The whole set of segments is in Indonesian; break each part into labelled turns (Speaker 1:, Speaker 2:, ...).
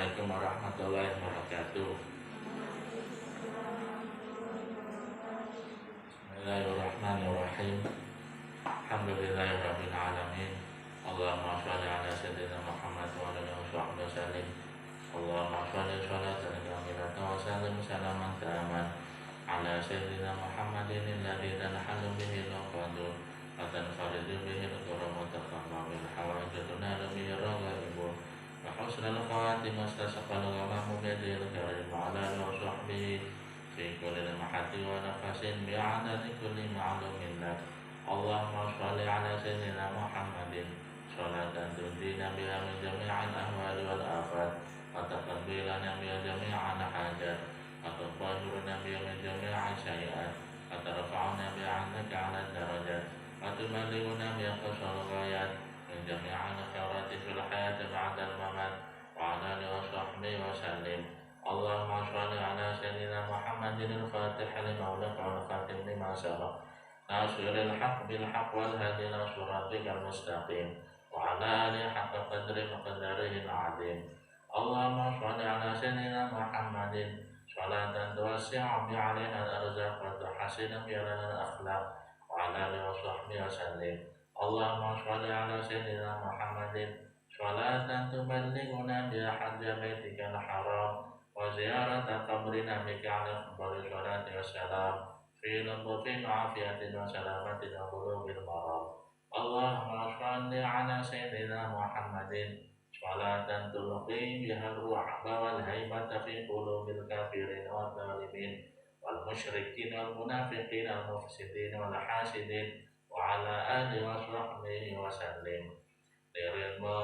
Speaker 1: Assalamualaikum warahmatullahi wabarakatuh. Bismillahirrahmanirrahim. Alhamdulillahirabbil alamin. Allahumma shalli ala sayyidina Muhammad wa ala alihi wa sallim. Allahumma shalli sholatan kamilatan wa sallim salaman taman ala sayyidina Muhammadin alladzi tanhalu bihi al-qadr wa tanfaridu bihi al-kuram wa taqammu bil hawajatuna bihi ar-raghaib wa husnul khatimah tasaqalu ghamamu bidil karim ala wa sahbihi fi kulli mahati wa nafasin bi'adadi kulli ma'lumin lak. Allahumma sholli ala sayyidina Muhammadin sholatan tunjina biha min jami'il ahwali wal afat wa taqabbilana biha jami'al hajat wa tutahhiruna biha min jami'il sayyi'at wa tarfa'una biha 'indaka 'ala darajat wa tuballighuna biha aqsal ghayat min jami'il khairati fil hayati ba'da al-mamat wa 'ala alihi wa sahbihi wa sallim. Allahumma sholli ala sayyidina Muhammadin al-fatih lima ughliqa wal khatim lima sabaq nasiril haqq bil haqq wal hadi ila siratikal mustaqim wa ala alihi haqqa qadri miqdarihi al-'azim. Allahumma sholli ala sayyidina Muhammadin sholatan tuwasi'u bi 'alaiha al-arzaq wa tuhsinu bi 'alaiha al-akhlaq wa ala alihi wa sahbihi wa sallim. Allahumma sholli ala sayyidina Muhammadin sholatan tuballighuna biha hajja baitikal haram wa ziyarata qabri nabiyika alaihi afdhalus sholati wassalam fi lutfin wa afiyatin wa salamatin wa qulubil marad. Allahumma sholli ala sayyidina Muhammadin sholatan tulqi biha ar-ru'ba wal haibata fi qulubil kafirin wal zalimin wal musyrikin wal munafiqin wal mufsidin wal hasidin wa ala alihi wa sahbihi wa sallim. Liridha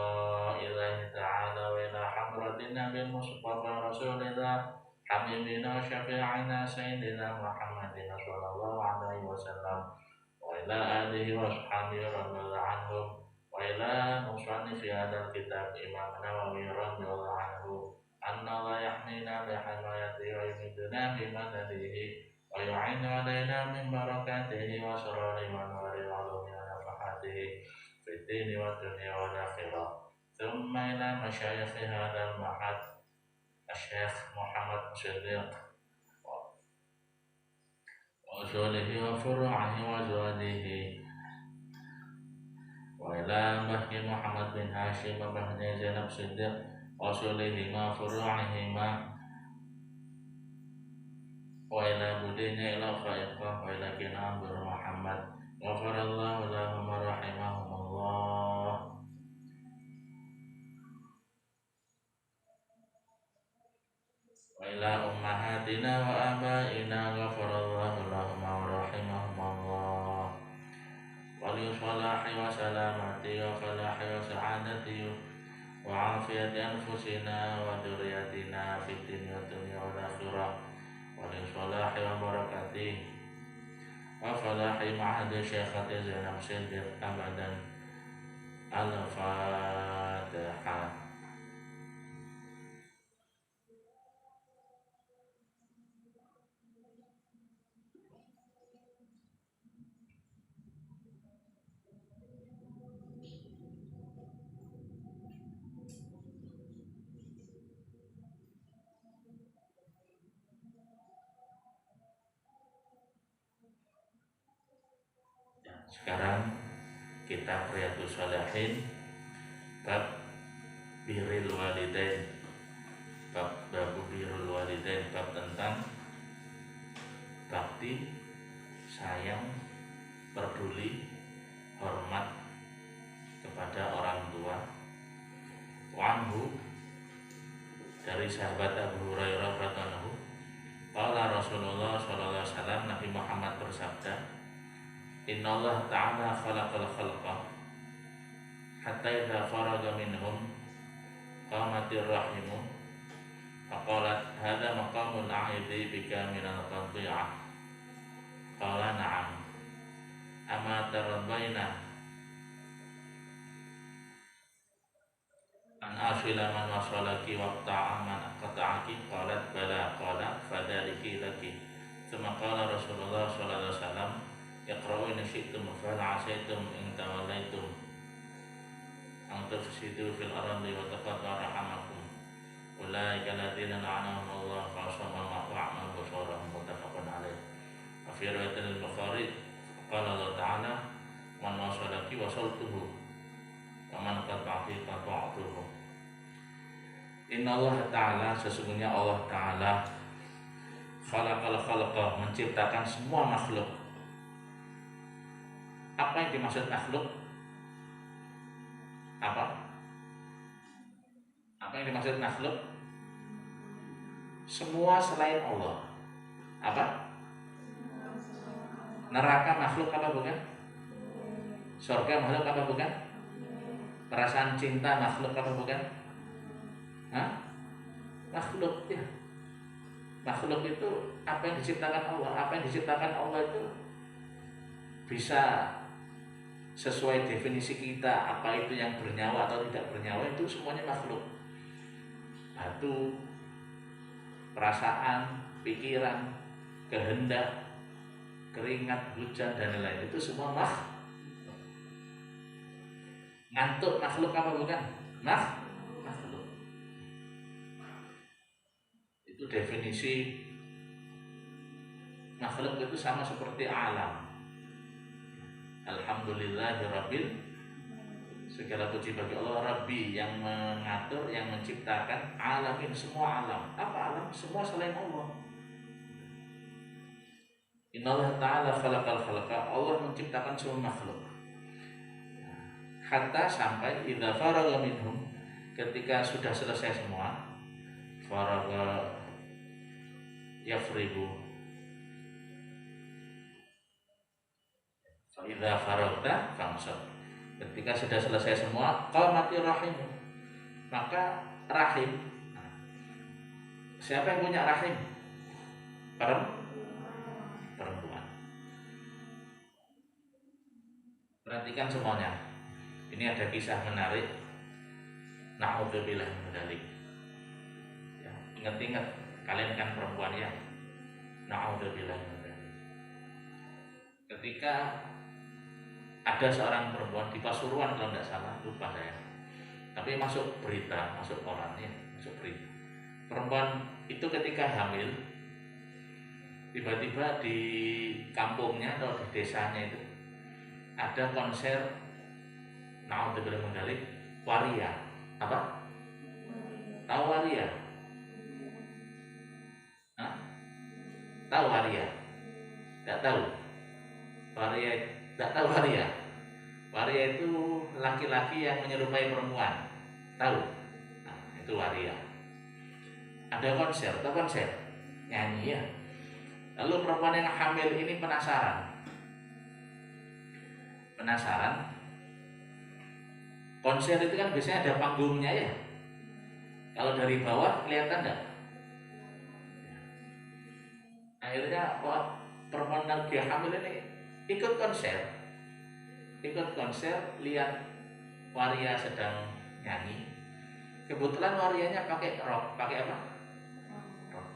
Speaker 1: ilahi ta'ala wa ila hadratin nabi Mustafa Rasulillah habibina syafi'ina sayyidina Muhammadin sallallahu alaihi wasallam wa ila alihi wa sahbihi radhiyallahu anhum wa ila musannifi hadzal kitab Imam Nawawi radhiyallahu anhu anna la yahmina bi himayati wa yumiduna bi madadihi wa yu'inu alaina min barakatihi wa sururi wa nuri wa ulumi wa nafahatihi fid dini wa dunya wal akhirah. Thumma ila masyayikh hadzal ma'had Asy-Syaikh Muhammad Siddiq wa usulihi wa furu'ihi wa zawadihi wa ila Mbahki Muhammad bin Hashim wa Mbahnya Zainab Siddiq wa usulihi ma furu'ihi ma wa ila budinya ila faiqah wa ila kinam bir Muhammad ghafarallahu lahum wa rahimahumullah wa ila ummahatina wa abaina ghafarallahu lahum wa rahimahumullah wa li salahi wa salamati wa falahi wa sa'adati wa afiyati anfusina wa dzurriyyatina fid dunya wal akhirah wa li salahi wa barakatihi wa falahi ma'hadi Syekhati Zainab Siddiq abadan. Al-Fatihah. Sekarang kita Riyadhus Shalihin bab birrul walidain, bab birrul walidain, bab tentang bakti, sayang, peduli, hormat kepada orang tua. Anhu, dari sahabat Abu Hurairah radhiyallahu anhu, qala Rasulullah sallallahu alaihi wasallam, Nabi Muhammad bersabda, Innallaha ta'ala khalaqal khalqa hatta idza faraga minhum qamatir rahimu faqalat hadza maqamul 'aidi bika minal qati'ah. Qala na'am. Ama taraddaina an asila man wasalaki wa qata'a man qata'aki. Qalat bala. Qala fadaliki laki. Tsumma qala Rasulullah sallallahu alaihi wasallam, Iqra'u in syi'tum fa la 'asaitum in tawallaitum an tufsidu fil ardi wa taqatta'u rahamakum. ulaika alladziina an'ama Allahu 'alaihim wa muttafaqun alaih. Fi riwayatil Bukhari qala Allah Ta'ala man wasalaki wasaltuhu wa man qata'aki qata'tuhu. Inna Allah Ta'ala, sesungguhnya Allah Ta'ala khalaqal khalqa, menciptakan semua makhluk. Apa yang dimaksud makhluk? Apa yang dimaksud makhluk? Semua selain Allah. Apa? Neraka makhluk apa bukan? Surga makhluk apa bukan? Perasaan cinta makhluk apa bukan? Hah? Makhluk ya. Makhluk itu apa yang diciptakan Allah. Apa yang diciptakan Allah itu bisa sesuai definisi kita. Apa itu yang bernyawa atau tidak bernyawa, itu semuanya makhluk. Batu, perasaan, pikiran, kehendak, keringat, hujan, dan lain-lain, itu semua makhluk. Ngantuk makhluk apa bukan? Makhluk. Itu definisi makhluk itu sama seperti alam. Alhamdulillahirabbil, segala puji bagi Allah Rabbi, yang mengatur, yang menciptakan alamin, semua alam. Apa alam? Semua selain Allah. Innallaha ta'ala khalaqal khalqa, Allah menciptakan semua makhluk. Hatta sampai idza faragha minhum, ketika sudah selesai semua, faragha yafrigu, fa idza faragta fansab. Ketika sudah selesai semua, qamatir rahim, maka rahim. Siapa yang punya rahim? Perempuan. Perhatikan semuanya. Ini ada kisah menarik. Na'udzubillah min dzalik. Ya, ingat-ingat, kalian kan perempuan ya. Na'udzubillah min dzalik. Ketika ada seorang perempuan di Pasuruan kalau tidak salah, lupa saya, tapi masuk berita, masuk koran ya, masuk berita. Perempuan itu ketika hamil, tiba-tiba di kampungnya atau di desanya itu ada konser, na'udzubillah min dzalik, waria. Apa? Tahu waria? Hah? Tahu waria? Tidak tahu. Waria, tidak tahu waria. Waria itu laki-laki yang menyerupai perempuan. Tahu? Nah, itu waria. Ada konser, atau konser nyanyi ya. Lalu perempuan yang hamil ini penasaran. Konser itu kan biasanya ada panggungnya ya. Kalau dari bawah kelihatan enggak? Akhirnya perempuan lagi hamil ini ikut konser, lihat waria sedang nyanyi. Kebetulan warianya pakai rok. Pakai apa? Rok.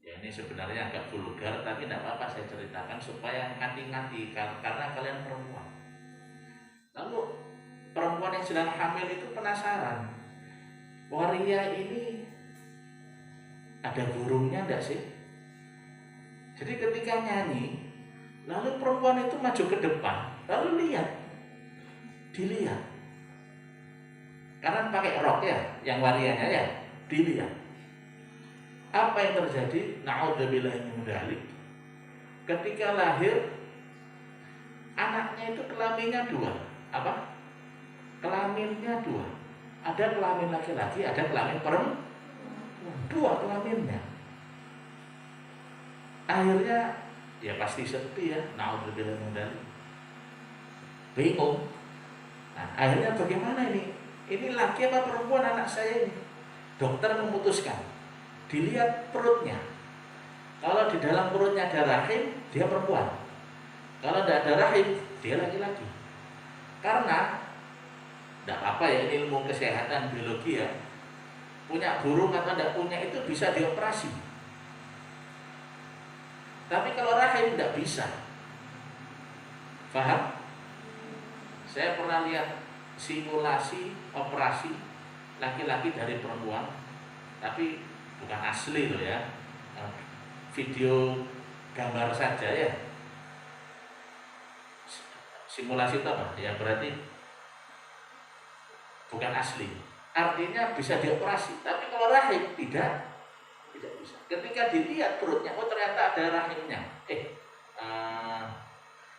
Speaker 1: Ya, ini sebenarnya agak vulgar, tapi tidak apa-apa saya ceritakan supaya ngati-ngati karena kalian perempuan. Lalu perempuan yang sedang hamil itu penasaran, waria ini ada burungnya enggak sih? Jadi ketika nyanyi, lalu perempuan itu maju ke depan, lalu dilihat. Karena pakai rok ya, yang warianya ya, dilihat. Apa yang terjadi? Na'udzubillah min dzalik. Ketika lahir, anaknya itu kelaminnya dua. Apa? Kelaminnya dua. Ada kelamin laki-laki, ada kelamin perempuan. Dua kelaminnya. Akhirnya ya pasti sedih ya. Na'udzubillah min dzalik. Bingung. Nah, akhirnya bagaimana ini? Ini laki apa perempuan anak saya ini? Dokter memutuskan, dilihat perutnya. Kalau di dalam perutnya ada rahim, dia perempuan. Kalau tidak ada rahim, dia laki-laki. Karena tidak apa ya, ini ilmu kesehatan biologi ya. Punya burung atau tidak punya itu bisa dioperasi. Tapi kalau rahim tidak bisa. Paham? Saya pernah lihat simulasi operasi laki-laki dari perempuan, tapi bukan asli loh ya, video gambar saja ya, simulasi itu apa? Ya berarti bukan asli. Artinya bisa dioperasi, tapi kalau rahim tidak bisa. Ketika dilihat perutnya, oh ternyata ada rahimnya.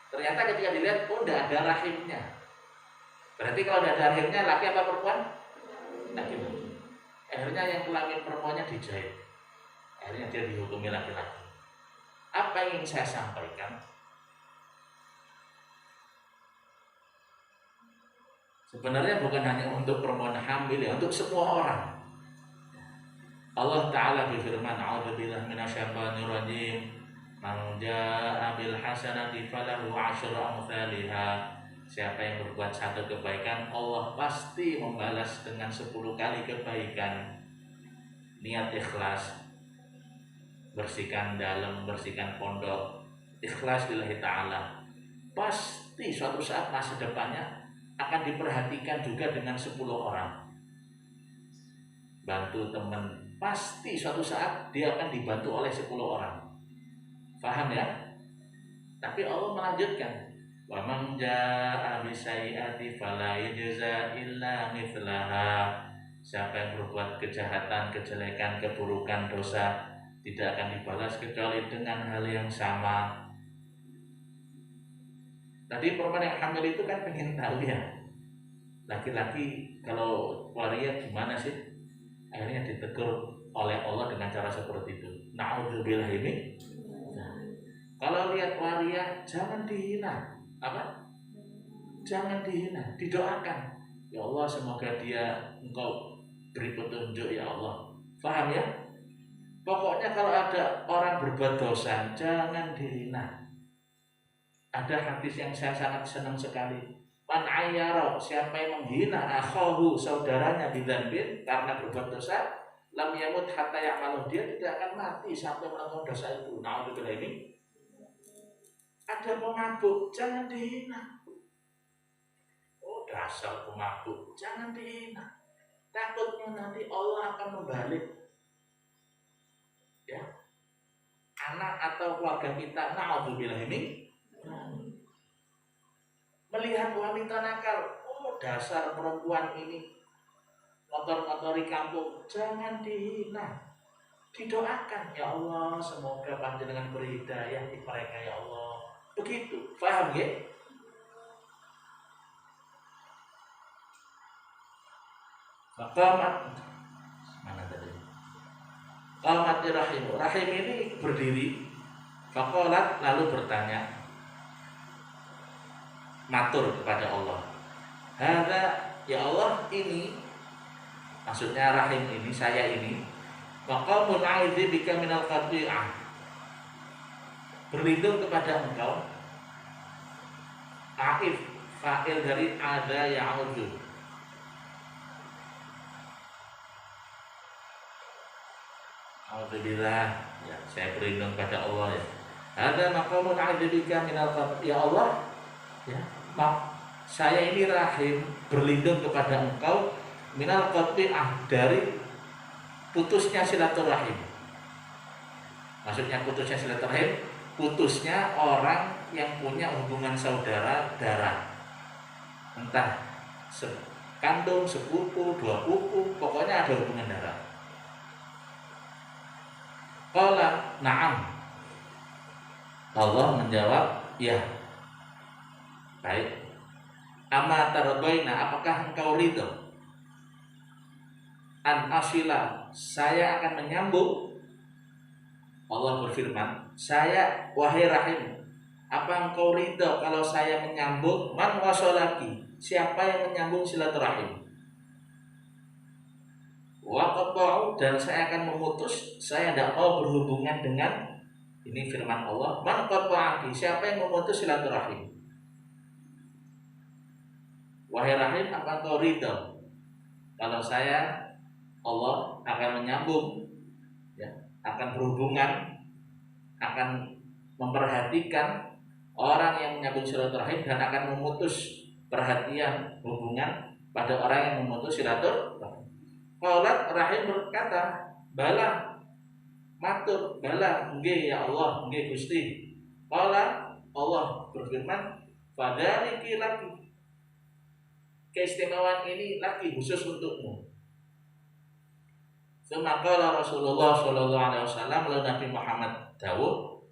Speaker 1: Ternyata ketika dilihat, oh tidak ada rahimnya. Berarti kalau tidak ada rahimnya, laki apa perempuan? Laki-laki. Akhirnya yang kelamin perempuannya dijahit. Akhirnya dia dihukumi laki-laki. Apa yang ingin saya sampaikan? Sebenarnya bukan hanya untuk perempuan hamil ya, untuk semua orang. Allah Ta'ala berfirman, a'udzubillahi minasyaitonir rajim, man jaa'a bil hasanati falahu 'asyru amsalihha. Siapa yang berbuat satu kebaikan, Allah pasti membalas dengan 10 kali kebaikan. Niat ikhlas, bersihkan dalam, bersihkan pondok, ikhlas lillahi ta'ala, pasti suatu saat masa depannya akan diperhatikan juga dengan 10 orang. Bantu teman, pasti suatu saat dia akan dibantu oleh 10 orang. Paham ya? Tapi Allah melanjutkan, wa man jaa'a bisayyi'ati fala yujza illa mithlaha. Siapa yang berbuat kejahatan, kejelekan, keburukan, dosa, tidak akan dibalas kecuali dengan hal yang sama. Tadi perempuan yang hamil itu kan pengen tahu ya, laki-laki kalau waria gimana sih? Akhirnya ditegur oleh Allah dengan cara seperti itu. Na'udzubillah ini. Kalau lihat waria jangan dihina. Apa? Jangan dihina, didoakan. Ya Allah, semoga dia Engkau beri petunjuk ya Allah. Paham ya? Pokoknya kalau ada orang berbuat dosa jangan dihina. Ada hadis yang saya sangat senang sekali. Man ayyara, siapa yang menghina akhahu, saudaranya bidzambin, karena berbuat dosa, lam yamut hatta ya'malu, dia tidak akan mati sampai melakukan dosa itu. Na'udzubillah ini. Ada pemabuk, jangan dihina. Oh dasar pemabuk, jangan dihina. Takutnya nanti Allah akan membalik ya anak atau keluarga kita. Na'udzubillah ini. Melihat wanita nakal, oh dasar perempuan ini motor-motori kampung, jangan dihina, didoakan ya Allah, semoga panjenengan beri hidayah di mereka ya Allah. Begitu, paham ya? Qamat, mana tadi? Qamat rahim, rahim ini berdiri. Faqalat, lalu bertanya, matur kepada Allah, hadza ya Allah, ini maksudnya rahim ini, saya ini, maqamun a'idzi bika minal qati'ah, berlindung kepada Engkau. Aif, fa'il dari ada ya'udzu, alhamdulillah ya, saya berlindung kepada Allah ya. Hadza maqamun a'idzi bika minal qati'ah, ya Allah ya, saya ini rahim berlindung kepada Engkau minal qati'ah, dari putusnya silaturahim. Maksudnya putusnya silaturahim, putusnya orang yang punya hubungan saudara darah, entah kandung, sepupu, dua pupu, pokoknya ada hubungan darah. Qala na'am, Allah menjawab ya. Baik. Ama tarbaina, apakah engkau ridho an asila, saya akan menyambung. Allah berfirman, saya wahai rahim, apa engkau ridho kalau saya menyambung man wasolaki, siapa yang menyambung silaturahim, wa qata'u, dan saya akan memutus, saya tidak mau berhubungan dengan, ini firman Allah, man qata'aki, siapa yang memutus silaturahim. Wahai rahim, apa engkau ridho kalau saya, Allah, akan menyambung ya, akan berhubungan, akan memperhatikan orang yang menyambung silaturahim dan akan memutus perhatian hubungan pada orang yang memutus silaturahim. Qalat Rahim berkata, bala, matur, bala, nggih ya Allah, nggih Gusti. Qala Allah berfirman, fadzaliki laki, keistimewaan ini lagi khusus untukmu. Semaka Rasulullah Shallallahu Alaihi Wasallam, lalu Nabi Muhammad dawuh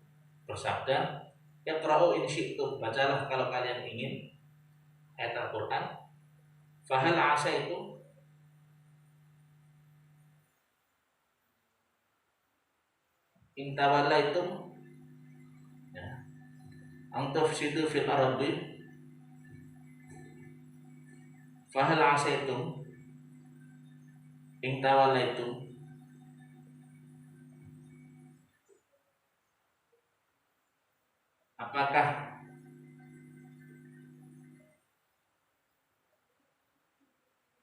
Speaker 1: bersabda, Iqra'u in syi'tum, bacalah kalau kalian ingin ayat Al-Quran. Fahal asaitum, in tawallaitum, ya, an tufsidu fil ardi. Fahal asaitum in tawallaitum, apakah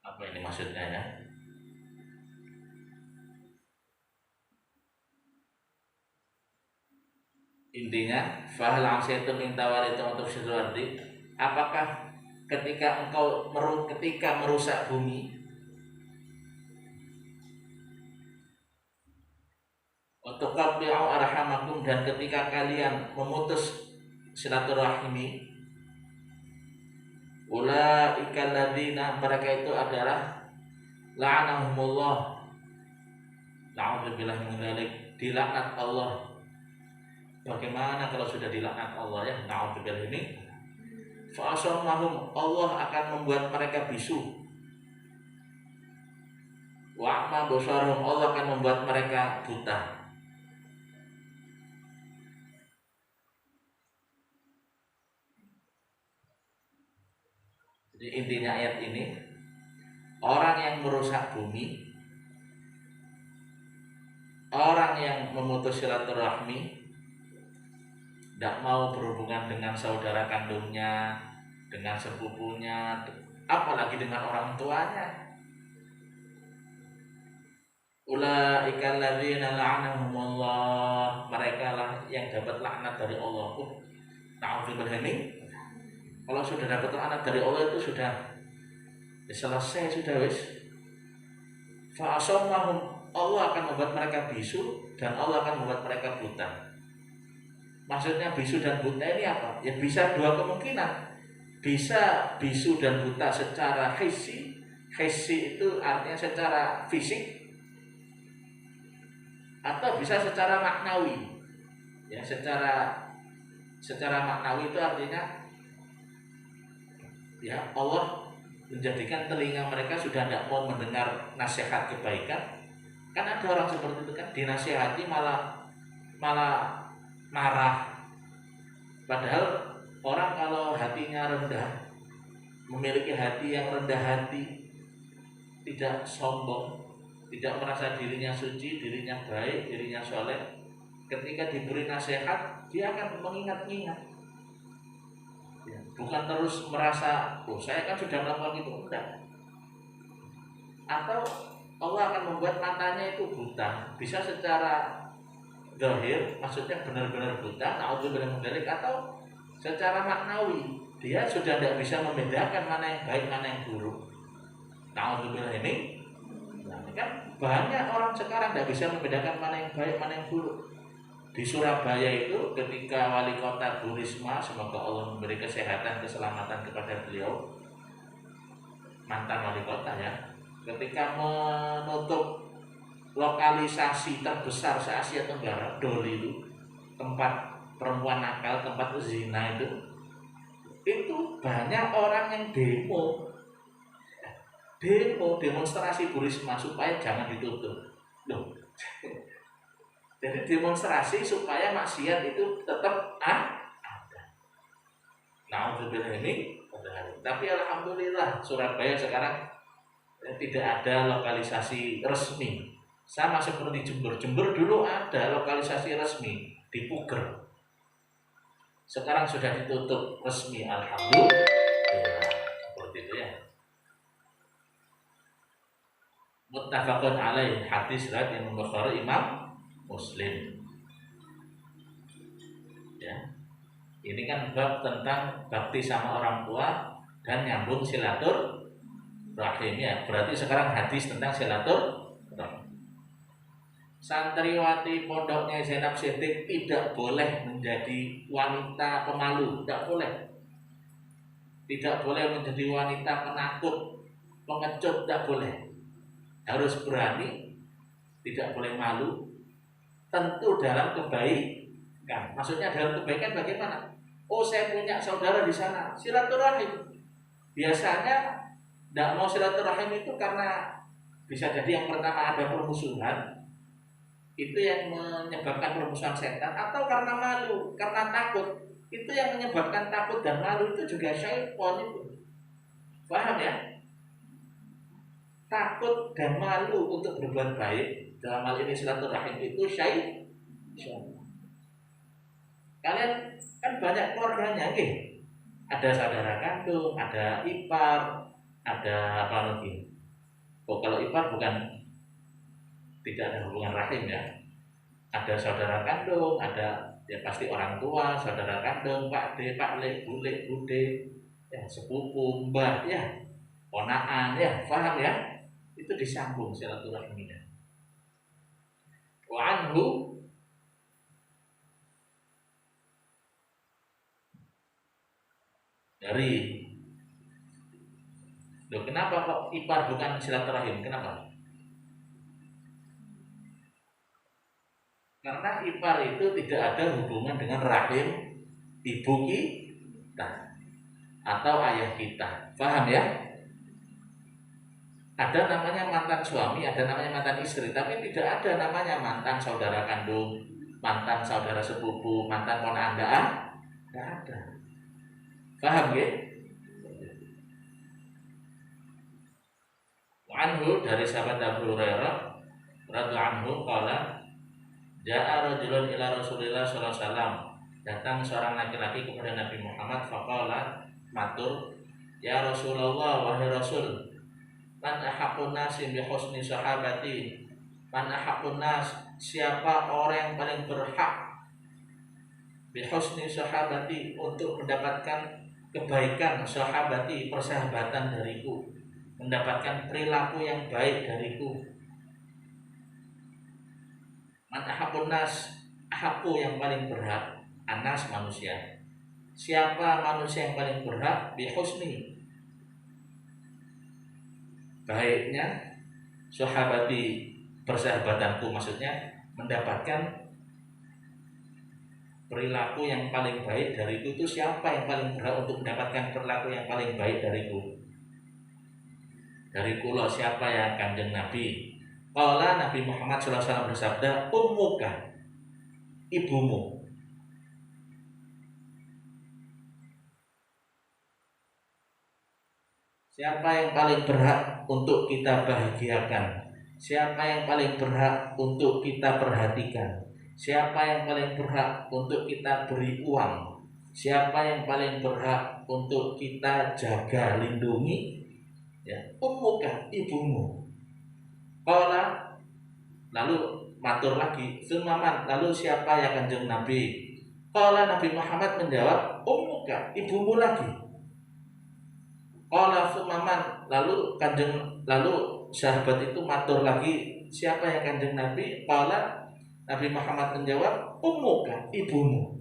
Speaker 1: apa ini maksudnya ya? Intinya, fahal asaitum in tawallaitum an tufsidu fil ardi, apakah ketika engkau merusak bumi, untuk qat'u arhamakum, dan ketika kalian memutus silaturahmi, ulaika alladzina, mereka itu adalah la'anahumullah, na'udzubillah min dzalik, dilaknat Allah. Bagaimana kalau sudah dilaknat Allah ya, na'udzubillah ini, fa'asammahum, Allah akan membuat mereka bisu. Wa'ma basarhum, Allah akan membuat mereka buta. Jadi intinya ayat ini, orang yang merusak bumi, orang yang memutus silaturahmi, tidak mau berhubungan dengan saudara kandungnya, dengan sepupunya, apalagi dengan orang tuanya. Ulaika alladzina la'anahumullah, mereka lah yang dapat laknat dari Allah. Na'udzubillah min. Kalau sudah dapat laknat dari Allah itu sudah selesai, sudah wis. Fa'asammahum, Allah akan membuat mereka bisu dan Allah akan membuat mereka buta. Maksudnya bisu dan buta ini apa? Ya bisa dua kemungkinan. Bisa bisu dan buta secara hissi. Hissi itu artinya secara fisik, atau bisa secara maknawi. Ya, secara maknawi itu artinya ya Allah menjadikan telinga mereka sudah tidak mau mendengar nasihat kebaikan. Kan ada orang seperti itu kan, dinasihati malah marah. Padahal orang kalau hatinya rendah, memiliki hati yang rendah hati, tidak sombong, tidak merasa dirinya suci, dirinya baik, dirinya soleh, ketika diberi nasihat dia akan mengingat-ingat. Ya, bukan terus merasa, oh saya kan sudah melakukan itu, enggak. Atau Allah akan membuat matanya itu buta, bisa secara zahir, maksudnya benar-benar buta, na'udzubillah min dzalik, atau secara maknawi, dia sudah tidak bisa membedakan mana yang baik, mana yang buruk. Na'udzubillah ini, nah, kan banyak orang sekarang tidak bisa membedakan mana yang baik, mana yang buruk. Di Surabaya itu ketika wali kota Bu Risma, semoga Allah memberi kesehatan, keselamatan kepada beliau, mantan wali kota ya, ketika menutup lokalisasi terbesar se-Asia Tenggara, Doli itu tempat perempuan nakal, tempat zina itu banyak orang yang demonstrasi Bu Risma supaya jangan ditutup. Loh. Jadi demonstrasi supaya maksiat itu tetap ada. Na'udzubillah ini, tapi alhamdulillah Surabaya sekarang tidak ada lokalisasi resmi. Sama seperti Jember. Jember dulu ada lokalisasi resmi di Puger. Sekarang sudah ditutup resmi, alhamdulillah. Seperti itu ya. Muttafaqun alaih, hadis riwayat Imam Bukhari, Imam Muslim. Ya. Ini kan bab tentang bakti sama orang tua dan nyambung silaturahmi. rahim ya. Berarti sekarang hadis tentang silaturahim. Santriwati pondoknya Zainab Siddiq tidak boleh menjadi wanita pemalu, tidak boleh. Tidak boleh menjadi wanita penakut, pengecut, tidak boleh. Harus berani, tidak boleh malu. Tentu dalam kebaikan. Maksudnya dalam kebaikan bagaimana? Oh, saya punya saudara di sana, silaturahim. Biasanya tidak mau silaturahim itu karena bisa jadi yang pertama ada permusuhan, itu yang menyebabkan permusuhan setan, atau karena malu, karena takut. Itu yang menyebabkan takut dan malu itu juga syaitan itu. Paham ya? Takut dan malu untuk berbuat baik, dalam hal ini silaturahim itu syaitan. Kalian kan banyak keluarganya, okay? Ada saudara kandung, ada ipar, ada apa lagi? Oh, kalau ipar bukan, tidak ada hubungan rahim ya. Ada saudara kandung, ada ya pasti orang tua, saudara kandung, pak de, pak le, bule, bude, ya sepupu, mbah, ya ponaan, ya paham ya? Itu disambung silaturahminya. Wa anhu, dari, loh, kenapa kok ipar bukan silaturahim? Kenapa? Karena ipar itu tidak ada hubungan dengan rahim ibu kita atau ayah kita. Paham ya? Ada namanya mantan suami, ada namanya mantan istri, tapi tidak ada namanya mantan saudara kandung, mantan saudara sepupu, mantan ponakan. Tidak ada. Paham ya? Anhu, dari sahabat Abu Hurairah radhiyallahu anhu qala, ja'a rajulun ila Rasulillah sallallahu alaihi wasallam. Datang seorang laki-laki kepada Nabi Muhammad, faqala, matur, ya Rasulullah, wahai Rasul, man ahaqqun nasi bi husni sahabati. Man ahaqqun nas, siapa orang yang paling berhak bi husni sahabati, untuk mendapatkan kebaikan sahabati, persahabatan dariku, mendapatkan perilaku yang baik dariku. Man ahaqqun nas, ahaqqu yang paling berhak, anas manusia. Siapa manusia yang paling berhak bi husni, baiknya sahabati, persahabatanku, maksudnya mendapatkan perilaku yang paling baik dariku. Itu siapa yang paling berhak untuk mendapatkan perilaku yang paling baik dariku? Dari kula siapa ya? Kanjeng Nabi. Qala, Nabi Muhammad SAW bersabda, ummuka, ibumu. Siapa yang paling berhak untuk kita bahagiakan? Siapa yang paling berhak untuk kita perhatikan? Siapa yang paling berhak untuk kita beri uang? Siapa yang paling berhak untuk kita jaga, lindungi? Ya, ummuka, ibumu. Qala, lalu matur lagi, sumaman, lalu siapa ya Kanjeng Nabi? Qala, Nabi Muhammad menjawab, ummuka, ibumu lagi. Qala sumaman, lalu sahabat itu matur lagi, siapa ya Kanjeng Nabi? Qala, Nabi Muhammad menjawab, ummuka, ibumu.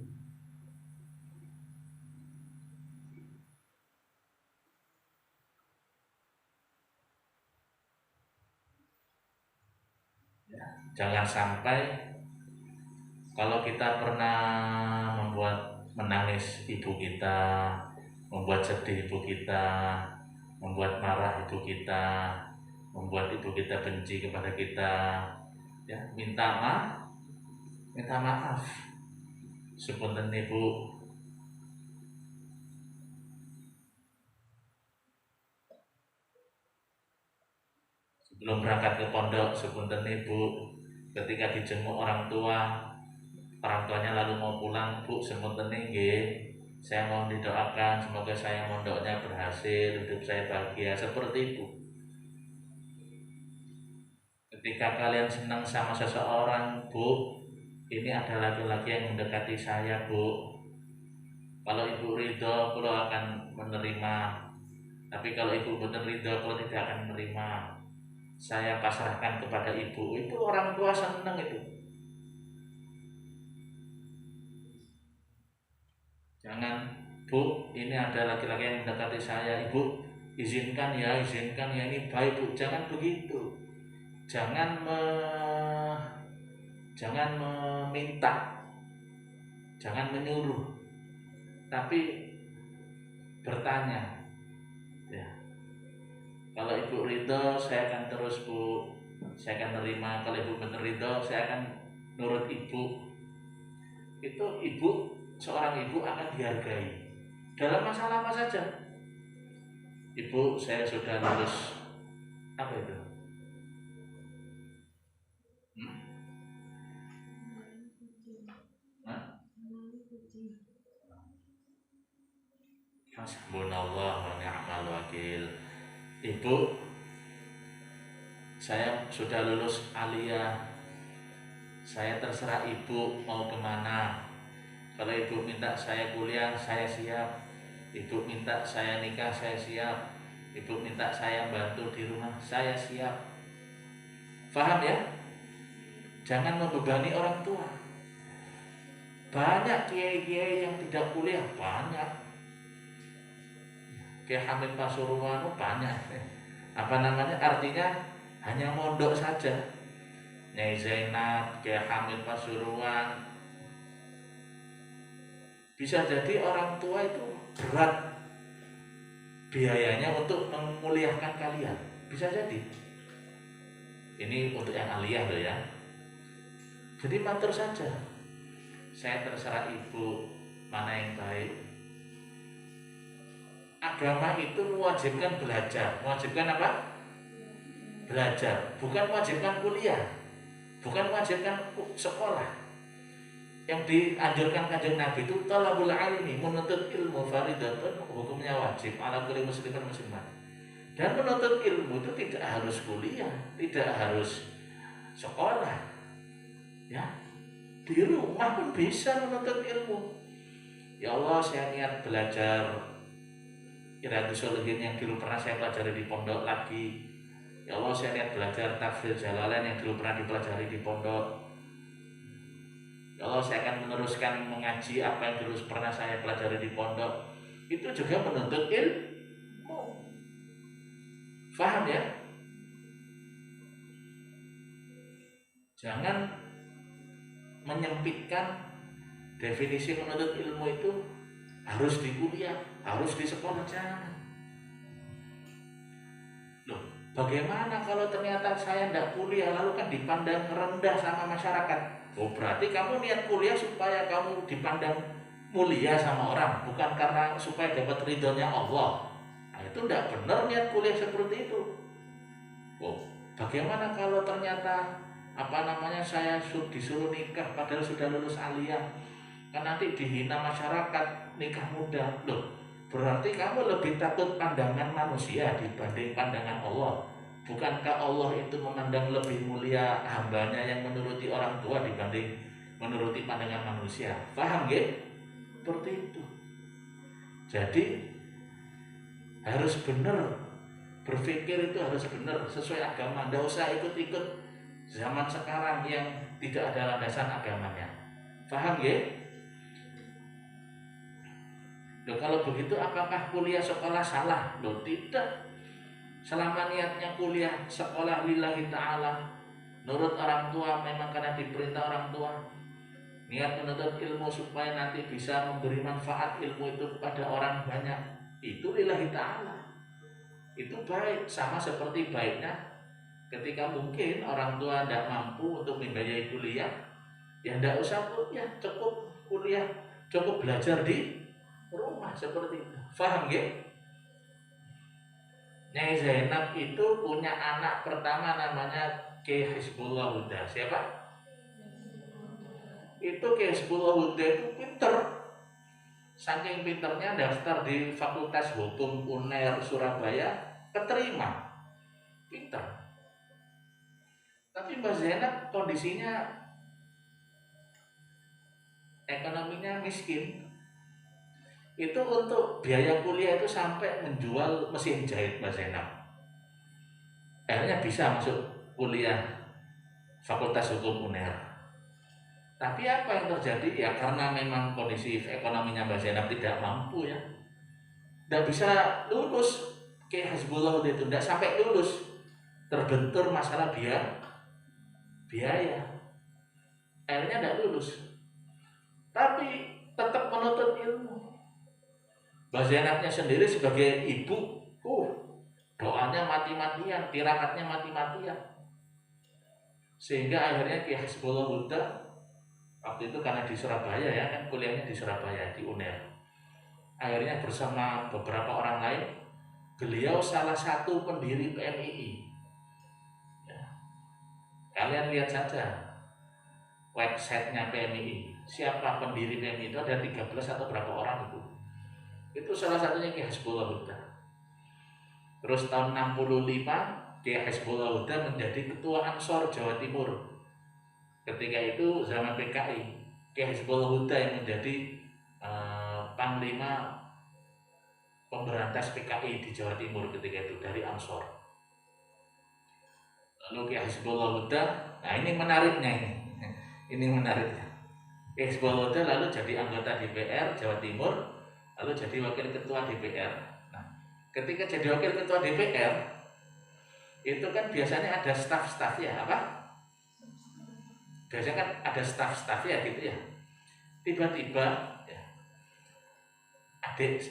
Speaker 1: Jangan sampai kalau kita pernah membuat menangis ibu kita, membuat sedih ibu kita, membuat marah ibu kita, membuat ibu kita benci kepada kita, ya minta maaf. Sepunten ibu, sebelum berangkat ke pondok, sepunten ibu, ketika dijenguk orang tuanya lalu mau pulang, bu, sepunten nggih, saya mohon didoakan semoga saya mondoknya berhasil, hidup saya bahagia, seperti itu. Ketika kalian senang sama seseorang, bu, ini ada laki-laki yang mendekati saya, bu, kalau ibu ridho, aku akan menerima Tapi kalau ibu benar ridho, kalau tidak akan menerima, saya pasrahkan kepada ibu. Itu orang tua senang itu. Jangan, Bu, ini ada laki-laki yang mendekati saya, Ibu izinkan ya, ini baik Bu. Jangan begitu. Jangan meminta, jangan menyuruh, tapi bertanya. Ya. Kalau ibu ridho, saya akan terus Bu, saya akan terima. Kalau ibu benar ridho, saya akan nurut ibu. Itu seorang ibu akan dihargai dalam masalah apa saja. Ibu, saya sudah lulus apa itu? Hasbunallah wa ni'mal wakil. Ibu, saya sudah lulus aliyah. Saya terserah ibu mau kemana. Kalau ibu minta saya kuliah, saya siap. Ibu minta saya nikah, saya siap. Ibu minta saya bantu di rumah, saya siap. Paham ya? Jangan membebani orang tua. Banyak kiai-kiai yang tidak kuliah, banyak. Kiai Hamid Pasuruan banyak. Artinya hanya mondok saja. Nyai Zainab, Kiai Hamid Pasuruan. Bisa jadi orang tua itu berat biayanya untuk menguliahkan kalian. Bisa jadi. Ini untuk yang aliyah loh ya. Jadi matur saja. Saya terserah ibu mana yang baik. Agama itu mewajibkan belajar. Mewajibkan apa? Belajar. Bukan mewajibkan kuliah. Bukan mewajibkan sekolah. Yang dianjurkan Kanjeng Nabi itu talabul ilmi, menuntut ilmu faridatun, hukumnya wajib ala kulli muslimin muslimat. Dan menuntut ilmu itu tidak harus kuliah, tidak harus sekolah. Ya. Di rumah pun bisa menuntut ilmu. Ya Allah, saya niat belajar Riyadhus Shalihin yang dulu pernah saya pelajari di pondok lagi. Ya Allah, saya niat belajar Tafsir Jalalain yang dulu pernah dipelajari di pondok. Ya Allah, saya akan meneruskan mengaji apa yang dulu pernah saya pelajari di pondok. Itu juga menuntut ilmu. Faham ya? Jangan menyempitkan definisi menuntut ilmu itu harus di kuliah, harus di sekolah. Jangan. Loh, bagaimana kalau ternyata saya tidak kuliah lalu kan dipandang rendah sama masyarakat? Oh, berarti kamu niat kuliah supaya kamu dipandang mulia sama orang, bukan karena supaya dapat ridhonya Allah. Nah, itu tidak benar niat kuliah seperti itu. Oh, bagaimana kalau ternyata saya disuruh nikah padahal sudah lulus aliyah? Kan nanti dihina masyarakat, nikah muda. Loh, berarti kamu lebih takut pandangan manusia dibanding pandangan Allah. Bukankah Allah itu memandang lebih mulia hambanya yang menuruti orang tua dibanding menuruti pandangan manusia? Paham ya? Seperti itu. Jadi harus benar, berpikir itu harus benar, sesuai agama. Tidak usah ikut-ikut zaman sekarang yang tidak ada landasan agamanya. Paham ya? Loh, kalau begitu apakah kuliah sekolah salah? Loh, tidak. Selama niatnya kuliah sekolah lillahi ta'ala, nurut orang tua memang karena diperintah orang tua, niat menuntut ilmu supaya nanti bisa memberi manfaat ilmu itu kepada orang banyak, itu lillahi ta'ala. Itu baik. Sama seperti baiknya ketika mungkin orang tua tidak mampu untuk membiayai kuliah, ya tidak usah kuliah, cukup kuliah, cukup belajar di rumah seperti itu. Faham ya? Nyai Zainab itu punya anak pertama namanya Kiai Hizbullah Huda. Siapa? Itu Kiai Hizbullah Huda itu pinter. Saking pinternya daftar di Fakultas Hukum UNER Surabaya, keterima. Pinter. Tapi Mbak Zainab kondisinya ekonominya miskin. itu untuk biaya kuliah itu sampai menjual mesin jahit Mbak Zainab. Akhirnya bisa masuk kuliah Fakultas Hukum UNER. Tapi apa yang terjadi ya, karena memang kondisi ekonominya Mbak Zainab tidak mampu ya, tidak bisa lulus ke Hizbullah itu, tidak sampai lulus, terbentur masalah biaya, akhirnya tidak lulus. Tapi tetap menuntut ilmu. Mbak Zainabnya sendiri sebagai ibu, doanya mati-matian, tirakatnya mati-matian, sehingga akhirnya Ki Hizbullah Huda waktu itu karena di Surabaya ya kan, kuliahnya di Surabaya di UNER, akhirnya bersama beberapa orang lain, beliau salah satu pendiri PMII ya. Kalian lihat saja websitenya PMII, siapa pendiri PMII itu, ada 13 atau berapa orang itu salah satunya Ki Hizbullah Huda. Terus tahun 65 Ki Hizbullah Huda menjadi ketua Ansor Jawa Timur. Ketika itu zaman PKI, Ki Hizbullah Huda yang menjadi panglima pemberantas PKI di Jawa Timur ketika itu dari Ansor. Lalu Ki Hizbullah Huda, nah ini menariknya ini menariknya. Ki Hizbullah Huda lalu jadi anggota DPR Jawa Timur, lalu jadi wakil ketua DPR. Nah, ketika jadi wakil ketua DPR itu kan biasanya ada staf-staf ya, apa? Biasanya kan ada staf-staf ya gitu ya. Tiba-tiba ya,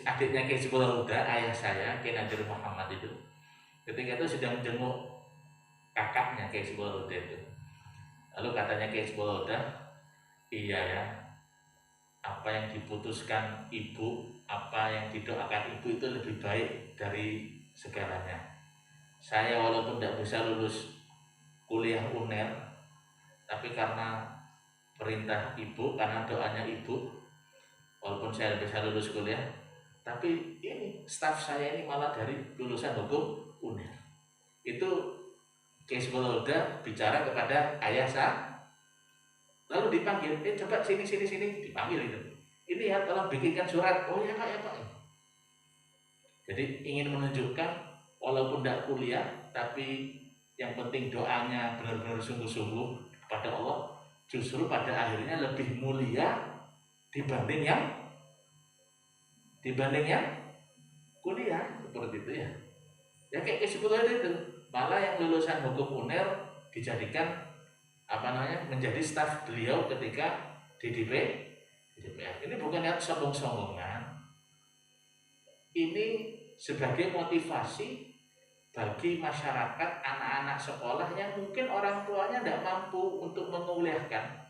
Speaker 1: adiknya Ki Hizbullah Huda, ayah saya Ki Nadir Muhammad itu, ketika itu sedang menjenguk kakaknya Ki Hizbullah Huda itu. Lalu katanya Ki Hizbullah Huda, iya ya, apa yang diputuskan ibu, apa yang didoakan ibu itu lebih baik dari segalanya. Saya walaupun tidak bisa lulus kuliah UNER, tapi karena perintah ibu, karena doanya ibu, walaupun saya bisa lulus kuliah, tapi ini staf saya ini malah dari lulusan hukum UNER. Itu Ki Hizbullah Huda bicara kepada ayah saya, lalu dipanggil, coba sini, dipanggil itu. Ini ya, tolong bikinkan surat. Oh ya Pak, ya Pak. Jadi ingin menunjukkan walaupun tidak kuliah, tapi yang penting doanya benar-benar sungguh-sungguh kepada Allah, justru pada akhirnya lebih mulia dibanding yang kuliah, seperti itu ya. Ya kayak sebetulnya itu, malah yang lulusan hukum UNER dijadikan menjadi staf beliau ketika di DPR. Ini bukan yang sombong-sombongan, ini sebagai motivasi bagi masyarakat, anak-anak sekolah yang mungkin orang tuanya tidak mampu untuk menguliahkan.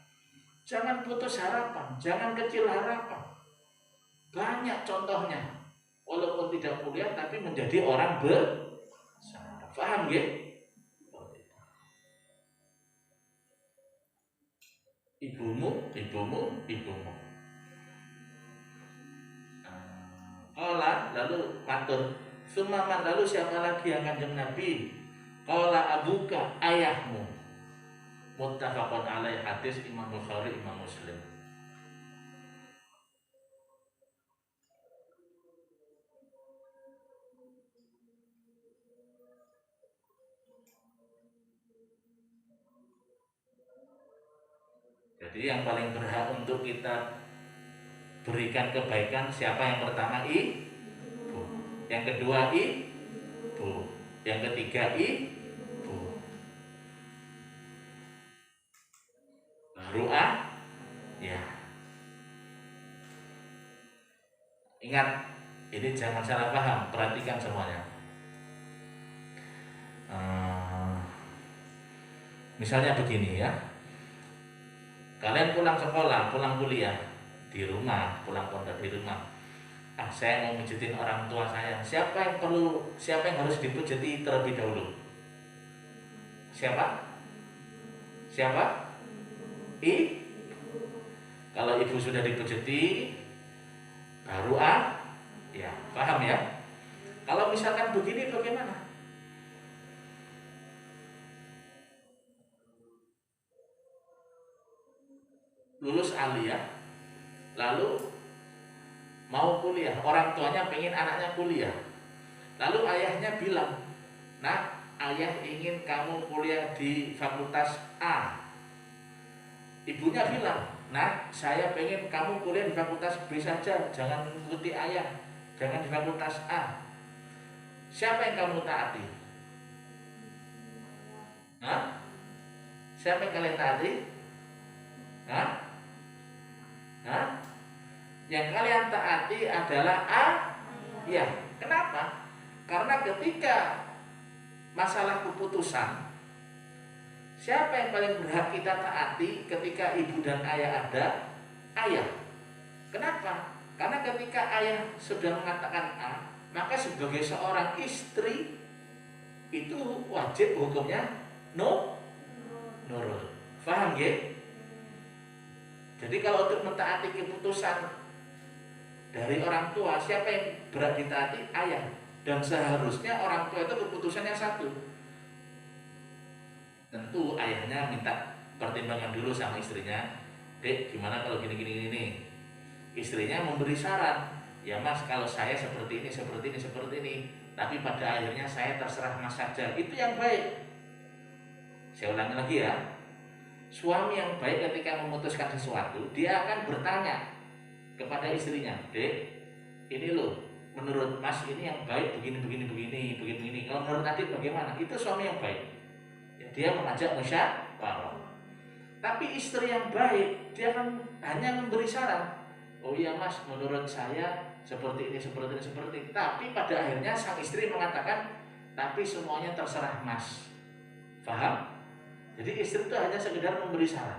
Speaker 1: Jangan putus harapan, jangan kecil harapan. Banyak contohnya, walaupun tidak kuliah tapi menjadi orang besar. Paham ya? Ibumu. Qala, lalu matur, sumaman, lalu siapa lagi yang Kanjeng Nabi? Qala abuka, ayahmu. Muttafaqun alaih, hadis Imam Bukhari, Imam Muslim. Jadi yang paling berhak untuk kita berikan kebaikan siapa? Yang pertama ibu, yang kedua ibu, yang ketiga ibu, baru ya. Ingat, ini jangan salah paham, perhatikan semuanya. Misalnya begini ya, kalian pulang sekolah, pulang kuliah di rumah, pulang pondok di rumah. Saya mau pijetin orang tua saya. Siapa yang harus dipijeti terlebih dahulu? Siapa? Kalau ibu sudah dipijeti, baru ya, paham ya? Kalau misalkan begini bagaimana? Lulus aliyah, lalu mau kuliah, orang tuanya pengen anaknya kuliah. Lalu ayahnya bilang, "Nak, ayah ingin kamu kuliah di fakultas A." Ibunya bilang, "Nak, saya pengen kamu kuliah di fakultas B saja, jangan mengikuti ayah, jangan di fakultas A." Siapa yang kamu taati? Hah? Siapa yang kalian taati? Hah? Hah? Yang kalian taati adalah A? Ya. Kenapa? Karena ketika masalah keputusan, siapa yang paling berhak kita taati ketika ibu dan ayah ada? Ayah. Kenapa? Karena ketika ayah sudah mengatakan A, maka sebagai seorang istri itu wajib hukumnya nurut. Faham ya? Jadi kalau untuk mentaati keputusan dari orang tua, siapa yang berat ditaati? Ayah. Dan seharusnya orang tua itu keputusannya satu. Tentu ayahnya minta pertimbangan dulu sama istrinya. "Dek, gimana kalau gini. Istrinya memberi saran. "Ya Mas, kalau saya seperti ini. Tapi pada akhirnya saya terserah Mas saja." Itu yang baik. Saya ulangi lagi ya. Suami yang baik ketika memutuskan sesuatu, dia akan bertanya kepada istrinya, "Dek, ini loh, menurut Mas ini yang baik begini. Kalau menurut adik bagaimana?" Itu suami yang baik. Dia mengajak musyawarah. Tapi istri yang baik, dia kan hanya memberi saran. "Oh iya Mas, menurut saya seperti ini. Tapi pada akhirnya sang istri mengatakan, "Tapi semuanya terserah Mas." Paham? Jadi istri itu hanya sekedar memberi saran,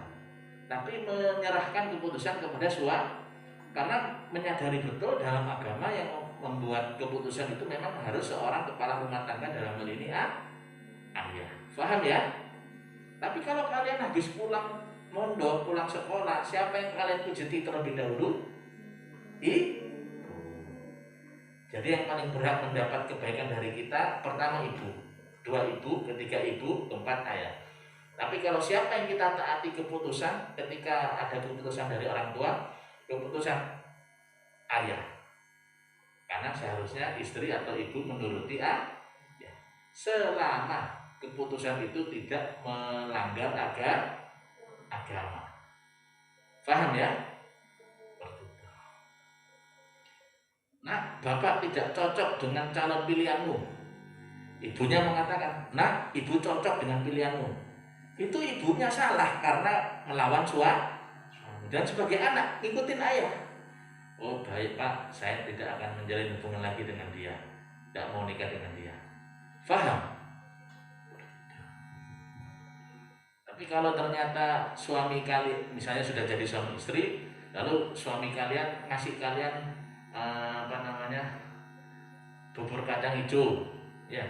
Speaker 1: tapi menyerahkan keputusan kepada suami. Karena menyadari betul dalam agama yang membuat keputusan itu memang harus seorang kepala rumah tangga, dalam hal ini ayah. Paham ya? Tapi kalau kalian habis pulang mondok, pulang sekolah, siapa yang kalian pijeti terlebih dahulu? Jadi yang paling berhak mendapat kebaikan dari kita, pertama ibu, dua ibu, ketiga ibu, keempat ayah. Tapi kalau siapa yang kita taati keputusan, ketika ada keputusan dari orang tua, keputusan ayah. Karena seharusnya istri atau ibu menuruti ayah, selama keputusan itu tidak melanggar agama. Paham ya? "Nah, Bapak tidak cocok dengan calon pilihanmu." Ibunya mengatakan, "Nah, ibu cocok dengan pilihanmu." Itu ibunya salah karena melawan suami. Dan sebagai anak ikutin ayah. "Oh baik Pak, saya tidak akan menjalin hubungan lagi dengan dia, tidak mau nikah dengan dia." Paham? Tapi kalau ternyata suami kalian, misalnya sudah jadi suami istri, lalu suami kalian ngasih kalian bubur kacang hijau, ya,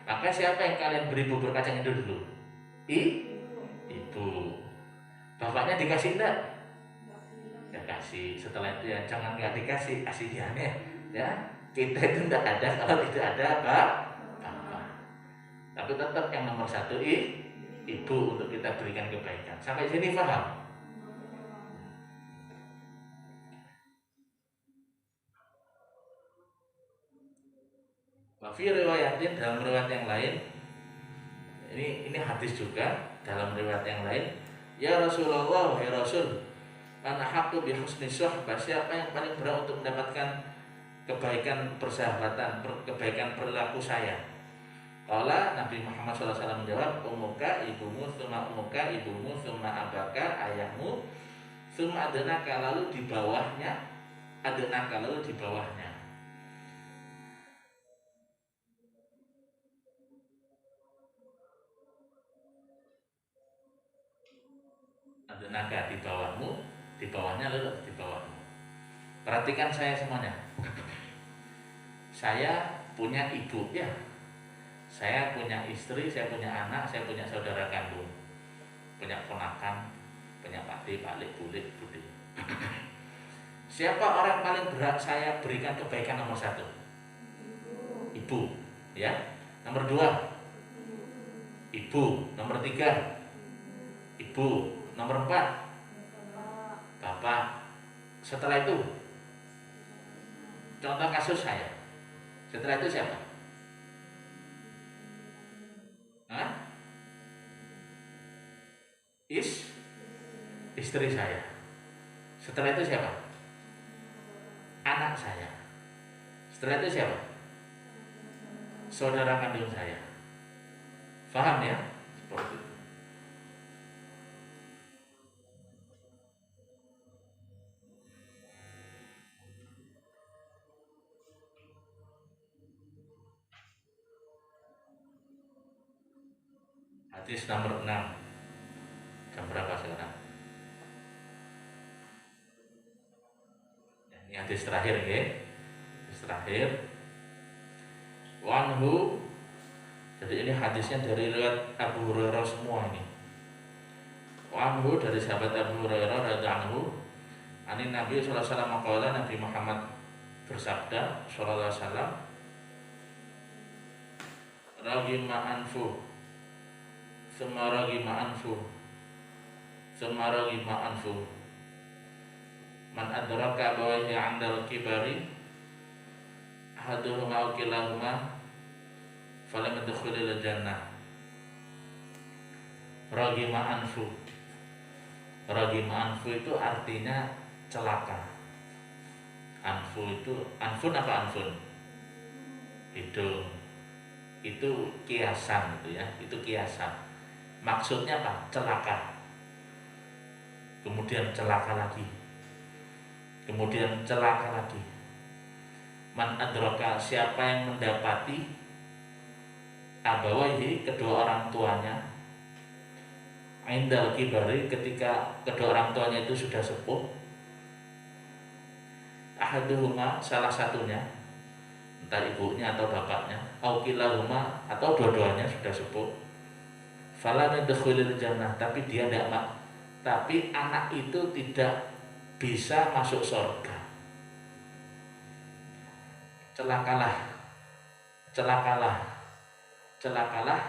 Speaker 1: maka siapa yang kalian beri bubur kacang hijau dulu? Ibu. Bapaknya dikasih enggak? Ya kasih. Setelah itu ya jangan nggak dikasih, kasihannya ya. Kita itu enggak ada kalau tidak ada bapak. Tapi tetap yang nomor satu ibu untuk kita berikan kebaikan. Sampai sini paham? Wafi riwayatin, dalam riwayat yang lain, ini hadis juga, dalam riwayat yang lain, "Ya Rasulullah, wahai Rasul, man ahaqqu bi husni suhbah, siapa yang paling berhak untuk mendapatkan kebaikan persahabatan, kebaikan perilaku saya?" Qala, Nabi Muhammad SAW menjawab, "Umuka ibumu, summa umuka ibumu, summa abaka ayahmu, summa adenaka, lalu di bawahnya, adenaka, lalu di bawahnya." Adenaka di bawahmu, di bawahnya, lalu di bawahmu. Perhatikan saya semuanya. Saya punya ibu, ya. Saya punya istri, saya punya anak, saya punya saudara kandung, punya ponakan, punya pakde, paklik, bulik, budi. Siapa orang paling berhak saya berikan kebaikan? Nomor satu, ibu, ya. Nomor dua, ibu. Nomor tiga, ibu. Nomor empat, bapak. Setelah itu Contoh kasus saya. Setelah itu siapa? Hah? Istri saya. Setelah itu siapa? Anak saya. Setelah itu siapa? Saudara kandung saya. Paham ya? Seperti itu. Hadis nomor 6. Jam berapa sekarang? Ini hadis terakhir ya. Hadis terakhir. Wanhu. Jadi ini hadisnya dari riwayat Abu Hurairah semua ini. Wanhu dari sahabat Abu Hurairah radhiyallahu anhu. Ani Nabi sallallahu alaihi wasallam qala, Nabi Muhammad bersabda sallallahu alaihi wasallam, ragima anfu, semaragima anfu, semaragima anfu, man adraka abawaihi 'indal kibari ahaduhuma aw kilahuma falam yadkhulul jannah. Ragima anfu. Ragima anfu itu artinya celaka. Anfu itu, anfun apa anfun? Hidung. Itu kiasan gitu ya, itu kiasan. Maksudnya apa? Celaka. Kemudian celaka lagi. Kemudian celaka lagi. Man adraka, siapa yang mendapati abawaihi, kedua orang tuanya, indal kibari, ketika kedua orang tuanya itu sudah sepuh, ahaduhuma, salah satunya, entah ibunya atau bapaknya, au kilahuma, atau dua-duanya sudah sepuh, fala yadkhulul jannah, tapi dia tidak, tapi anak itu tidak bisa masuk surga. Celakalah, celakalah, celakalah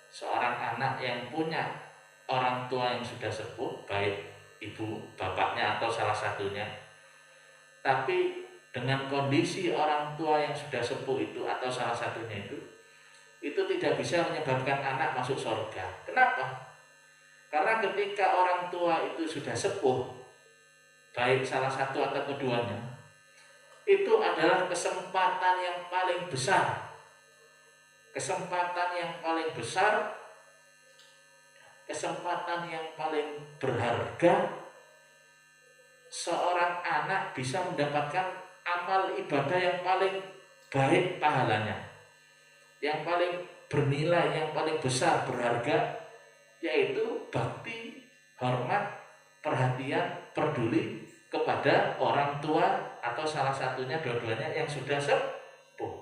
Speaker 1: seorang anak yang punya orang tua yang sudah sepuh, baik ibu, bapaknya atau salah satunya, tapi dengan kondisi orang tua yang sudah sepuh itu atau salah satunya itu tidak bisa menyebabkan anak masuk surga. Kenapa? Karena ketika orang tua itu sudah sepuh, baik salah satu atau keduanya, itu adalah kesempatan yang paling besar, kesempatan yang paling besar, kesempatan yang paling berharga seorang anak bisa mendapatkan amal ibadah yang paling baik pahalanya, yang paling bernilai, yang paling besar, berharga, yaitu bakti, hormat, perhatian, peduli kepada orang tua atau salah satunya, dua-duanya yang sudah sepuh.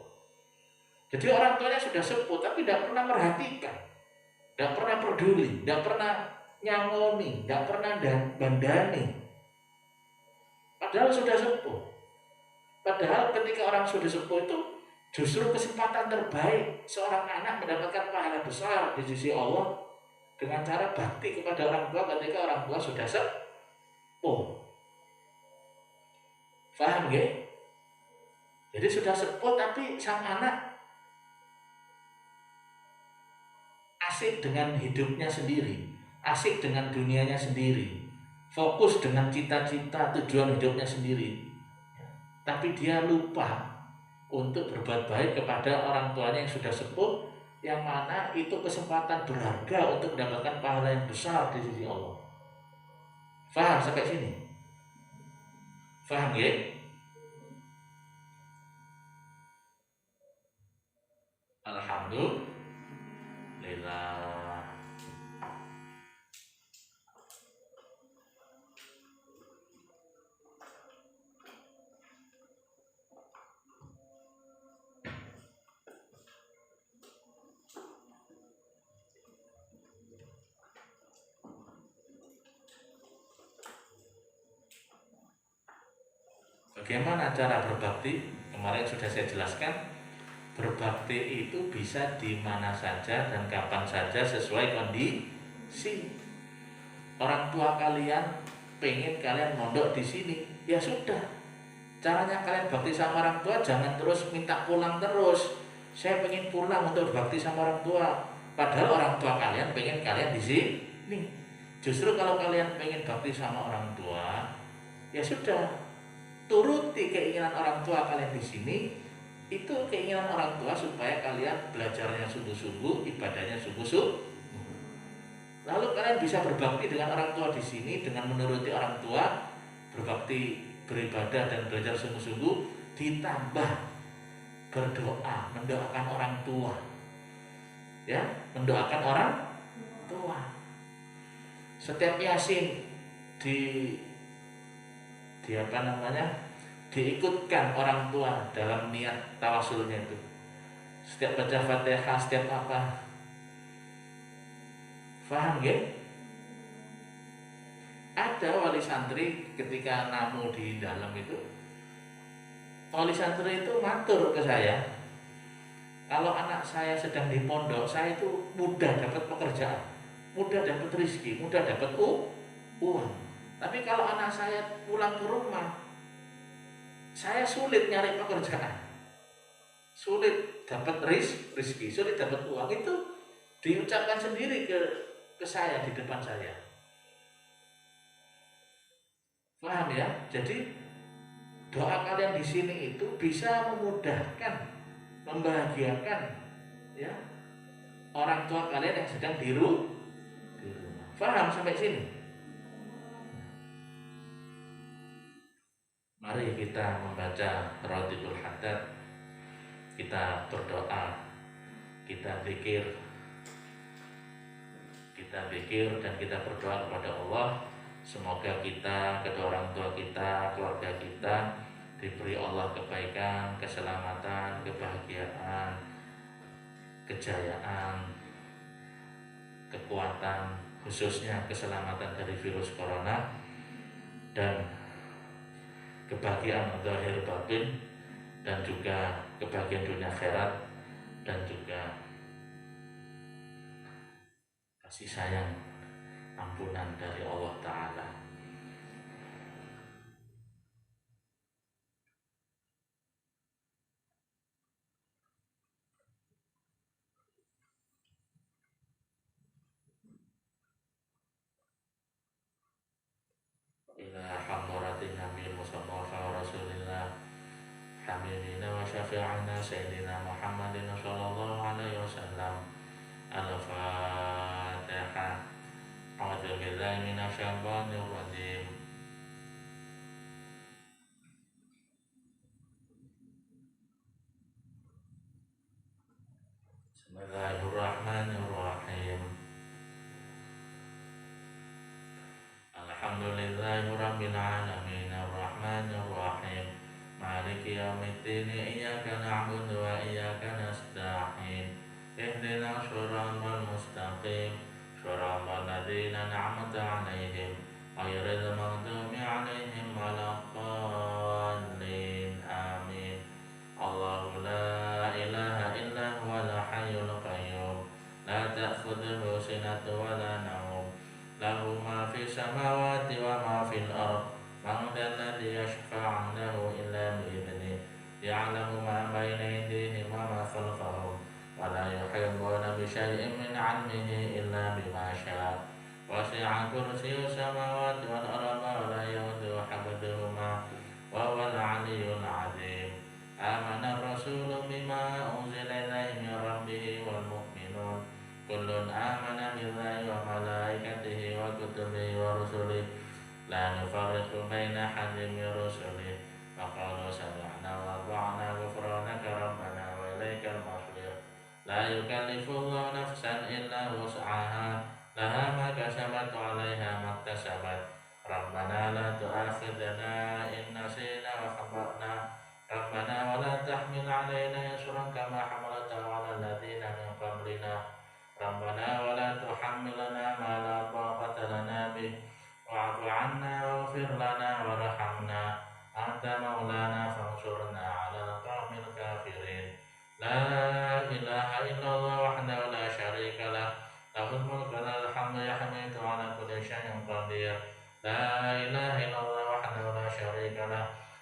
Speaker 1: Jadi orang tuanya sudah sepuh tapi tidak pernah merhatikan, tidak pernah peduli, tidak pernah nyangoni, tidak pernah bandani, padahal sudah sepuh. Padahal ketika orang sudah sepuh itu justru kesempatan terbaik seorang anak mendapatkan pahala besar di sisi Allah dengan cara bakti kepada orang tua ketika orang tua sudah sepuh. Paham ya? Jadi sudah sepuh tapi sang anak asik dengan hidupnya sendiri, asik dengan dunianya sendiri, fokus dengan cita-cita tujuan hidupnya sendiri, tapi dia lupa untuk berbuat baik kepada orang tuanya yang sudah sepuh, yang mana itu kesempatan berharga untuk mendapatkan pahala yang besar di sisi Allah. Faham sampai sini? Faham ya? Alhamdulillah. Bagaimana cara berbakti? Kemarin sudah saya jelaskan. Berbakti itu bisa di mana saja dan kapan saja sesuai kondisi. Orang tua kalian pengen kalian mondok di sini, ya sudah, Caranya kalian bakti sama orang tua jangan terus minta pulang terus. Saya pengen pulang untuk berbakti sama orang tua. Padahal orang tua kalian pengen kalian di sini. Justru kalau kalian pengen bakti sama orang tua, ya sudah, turuti keinginan orang tua kalian di sini. Itu keinginan orang tua supaya kalian belajarnya sungguh-sungguh, ibadahnya sungguh-sungguh. Lalu kalian bisa berbakti dengan orang tua di sini dengan menuruti orang tua, berbakti, beribadah dan belajar sungguh-sungguh, ditambah berdoa, mendoakan orang tua. Ya, mendoakan orang tua. Setiap Yasin di apa namanya? Diikutkan orang tua dalam niat tawasulnya itu. Setiap baca Fatihah, setiap apa? Paham ya? Ada wali santri ketika namu di dalam itu, wali santri itu matur ke saya, kalau anak saya sedang di pondok, saya itu mudah dapat pekerjaan, mudah dapat rezeki, mudah dapat uang. Tapi kalau anak saya pulang ke rumah, saya sulit nyari pekerjaan, sulit dapat rezeki, sulit dapat uang. Itu diucapkan sendiri ke saya di depan saya. Paham ya? Jadi doa kalian di sini itu bisa memudahkan, membahagiakan ya orang tua kalian yang sedang di rumah. Paham sampai sini? Mari kita membaca Raudhatul Haddad, kita berdoa, kita zikir dan kita berdoa kepada Allah. Semoga kita, kedua orang tua kita, keluarga kita diberi Allah kebaikan, keselamatan, kebahagiaan, kejayaan, kekuatan, khususnya keselamatan dari virus corona, dan kebahagiaan zahir batin, dan juga kebahagiaan dunia akhirat, dan juga kasih sayang, ampunan dari Allah Ta'ala. Ila hadratin Nabi Mustafa wa Rasulillah Habibina wa syafi'ina Sayyidina Muhammadin sallallahu alaihi wasallam. Al-Fatihah. A'udzu billahi minasyaitonir rajim. Bismillahirrahmanirrahim. Alhamdulillahirabbil alamin arrahmanir rahim maliki yaumiddin iyyaka na'budu wa iyyaka nasta'in ihdinas shiratal mustaqim shiratal ladzina an'amta 'alaihim ghairil maghdubi 'alaihim waladdallin amin. Allahu la ilaha illa huwal hayyul qayyum la ta'khudhuhu sinatun wa la nawm lahu ma fis samawati wa ma fil ardh man dzalladzi yashfa'u 'indahu illa bi'idhnihi ya'lamu ma bayna aydihim wa ma khalfahum wa la yuhibbuna bi syai'in min 'ilmihi illa bima syaa wasi'a kursiyyuhu samawati wal arda wa la ya'uduhu hifdhuhuma wa huwal 'aliyyul 'azim. Amana ar-rasulu bima unzila ilaihi min rabbih wal mu'minun kullun amana billahi wa malaikatihi wa kutubihi wa rusulihi la nufarriqu baina ahadin min rusulihi wa qalu sami'na wa ata'na ghufranaka rabbana wa ilaikal masir. La yukallifullahu nafsan illa wus'aha laha ma kasabat wa 'alaiha ma iktasabat. Rabbana la tu'akhidhna in nasina wa akhta'na. Rabbana wa la tahmil 'alaina isran kama hamaltahu 'alal ladzina min qablina. Rabbana wa la tuhammilna ma la taqata lana bih wa'fu 'anna waghfir lana warhamna anta maulana fansurna 'alal qaumil kafirin. La ilaha illallah wahdahu la syarika lah lahul mulku wa lahul hamdu yahmidu 'ala kulli syai'in qadir. La ilaha illallah wahdahu la syarika lah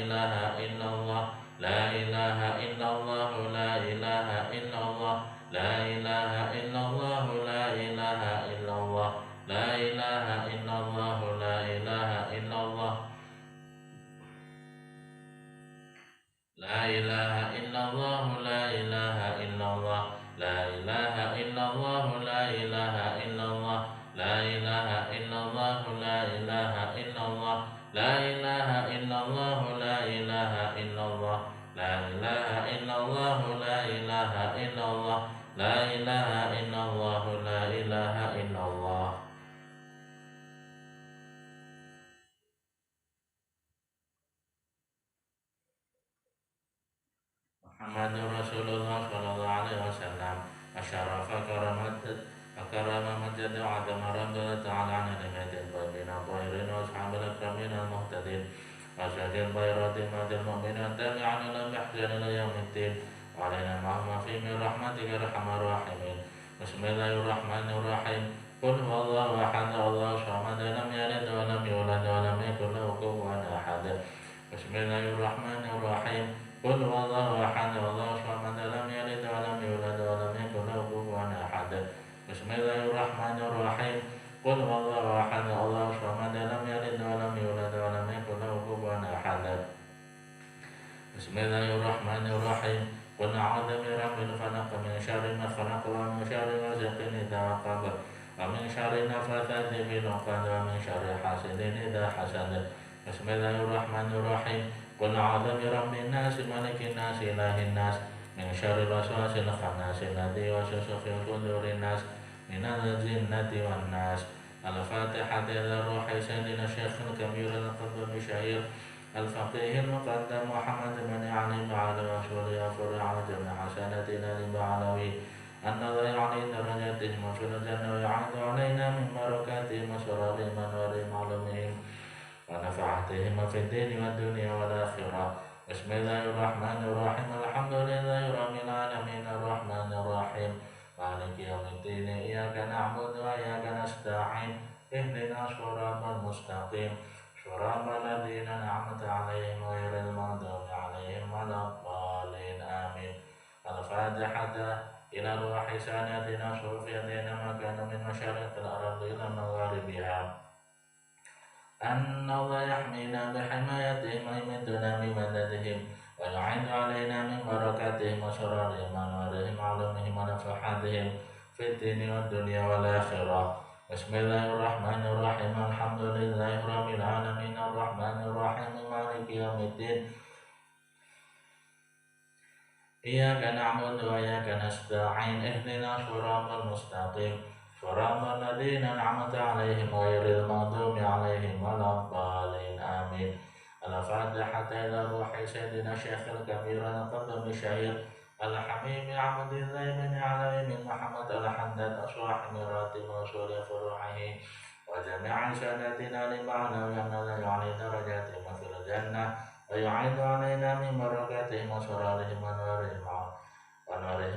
Speaker 1: إله إلا الله لا إله إلا الله لا إله إلا الله لا إله إلا الله لا إله إلا الله لا إله إلا الله لا إله إلا الله لا إله إلا الله لا إله إلا الله لا إله إلا الله لا إله إلا الله لا إله إلا الله لا إله إلا الله لا إله إلا الله لا إله إلا الله لا إله إلا الله لا إله إلا الله لا إله إلا الله لا إله إلا الله محمد رسول الله صلى الله عليه وسلم أشرف أكرم مجد وعظم رب تعالى عن الهدى الطيبين الطاهرين وأصحاب الأكرمين المهتدين وأشهد البيرات مهد المؤمنين تابعين لهم بإحسان إلى يوم الدين وعلينا معهم في من رحمتك أرحم الراحمين بسم الله الرحمن الرحيم قل هو الله أحد الله الصمد لم يلد ولم يولد ولم يكن له كفوا أحد بسم الله الرحمن الرحيم قل هو الله أحد الله الصمد لم يلد ولم يولد ولم يكن له كفوا أحد بسم الله الرحمن الرحيم قل هو الله أحد الله الصمد لم يلد ولم يولد ولم يكن له كفوا أحد بسم الله الرحمن الرحيم قل أعوذ برب الفلق من شر ما خلق ومن شر غاسق إذا وقب ومن شر النفاثات في العقد ومن شر حاسد إذا حسد بسم الله الرحمن الرحيم قل أعوذ برب الناس ملك الناس إله الناس من شر الوسواس الخناس الذي يوسوس في صدور الناس من الجنة والناس الفاتحة إلى الروح سيدنا الشيخ الكبير القطب المشاهير الفقيه المقدم محمد بن علي وعلى رسول يغفر على جميع حسناتنا لبعلوي أن الله يعلي درجاتهم في الجنة ويعد علينا من بركاتهم وسرارهم ونورهم علومهم ونفعتهم في الدين والدنيا والآخرة بسم الله الرحمن الرحيم الحمد لله رب العالمين الرحمن الرحيم مالك يوم الدين إياك نعبد وإياك نستعين اهدنا الصراط المستقيم صراط الذين أنعمت عليهم غير المغضوب عليهم ولا الضالين آمين الفاتحة إلى روح سادتنا صوف يدينا ما كان من مشارق الأرض إلى مغاربها أن الله يحمينا بحمايتهم ويمدنا بمددهم ويعيد علينا من بركاتهم وسرارهم ونورهم علومهم ونفحاتهم في الدين والدنيا والآخرة بسم الله الرحمن الرحيم الحمد لله رب العالمين الرحمن الرحيم مالك يوم الدين إياك نعبد وإياك نستعين اهدنا الصراط المستقيم صراط الذين أنعمت عليهم غير المغضوب عليهم ولا الضالين آمين الفاتحة إلى روح سيدنا الشيخ الكبير القطب الشهير الحميم عبد الله بن علي بن محمد الحداد صاحب راتب وصول فروعه وجميع سادتنا لمعنوي أن لا يعلي درجاتهم في الجنة ويعيد علينا من بركاتهم وسرارهم ونورهم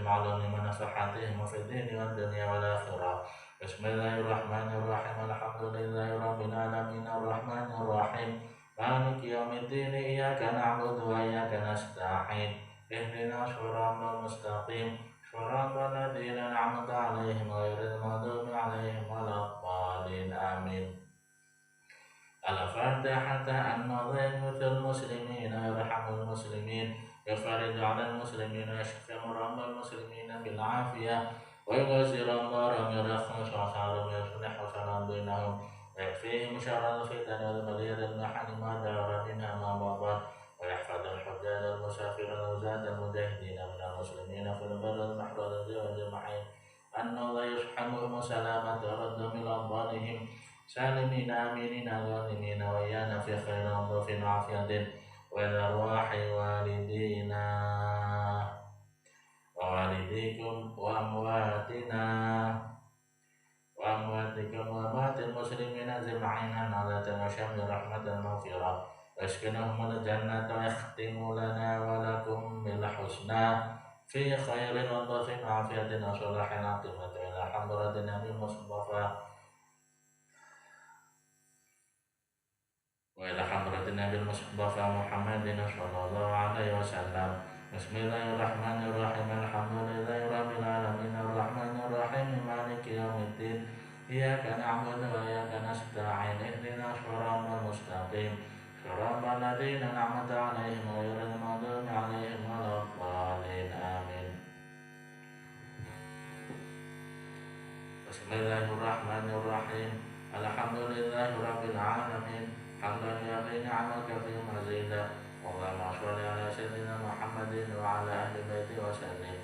Speaker 1: علومهم ونفحاتهم في الدين والدنيا والآخرة بسم الله الرحمن الرحيم الحمد لله رب العالمين الرحمن الرحيم مالك يوم الدين إياك نعبد وإياك نستعين اهدنا الصراط المستقيم صراط الذين أنعمت عليهم غير المغضوب عليهم ولا الضالين آمين الفاتحة النظر مثل المسلمين يرحم المسلمين يفرج على المسلمين ويشفي مرضى المسلمين بالعافية ويغسل أمرهم يرخص أسعارهم ويصلح سلام بينهم ويكفيهم شر الفتن والبلية المحن ما دار منها ما مضى ويحفظ الحجاج المسافر الوزاة المجاهدين من المسلمين في البر البحر والجمعين أن الله يصحبهم سلامة ردهم إلى أموالهم سالمين آمنين غانمين وإيانا في خير وفي عافية وإلى أرواح والدينا ووالديكم وأمواتنا وأمواتكم وأموات المسلمين أجمعين على تمشم رحمة المغفرة واسكنهم الجنة ويختم لنا ولكم بالحسنى في خير وضف عافية وصلاح العاقبة إلى حضرة النبي المصطفى وإلى حضرة النبي المصطفى محمد صلى الله عليه وسلم. بسم الله الرحمن الرحيم. الحمد لله رب العالمين الرحمن الرحيم مالك يوم الدين. إياك نعبد وإياك نستعين اهدنا الصراط المستقيم صراط الذين أنعمت عليهم غير المغضوب عليهم ولا الضالين آمين. بسم الله الرحمن الرحيم. الحمد لله رب العالمين حمدا يغني نعمك في مزيدا. اللهم صل على سيدنا محمد وعلى أهل بيته وسلم.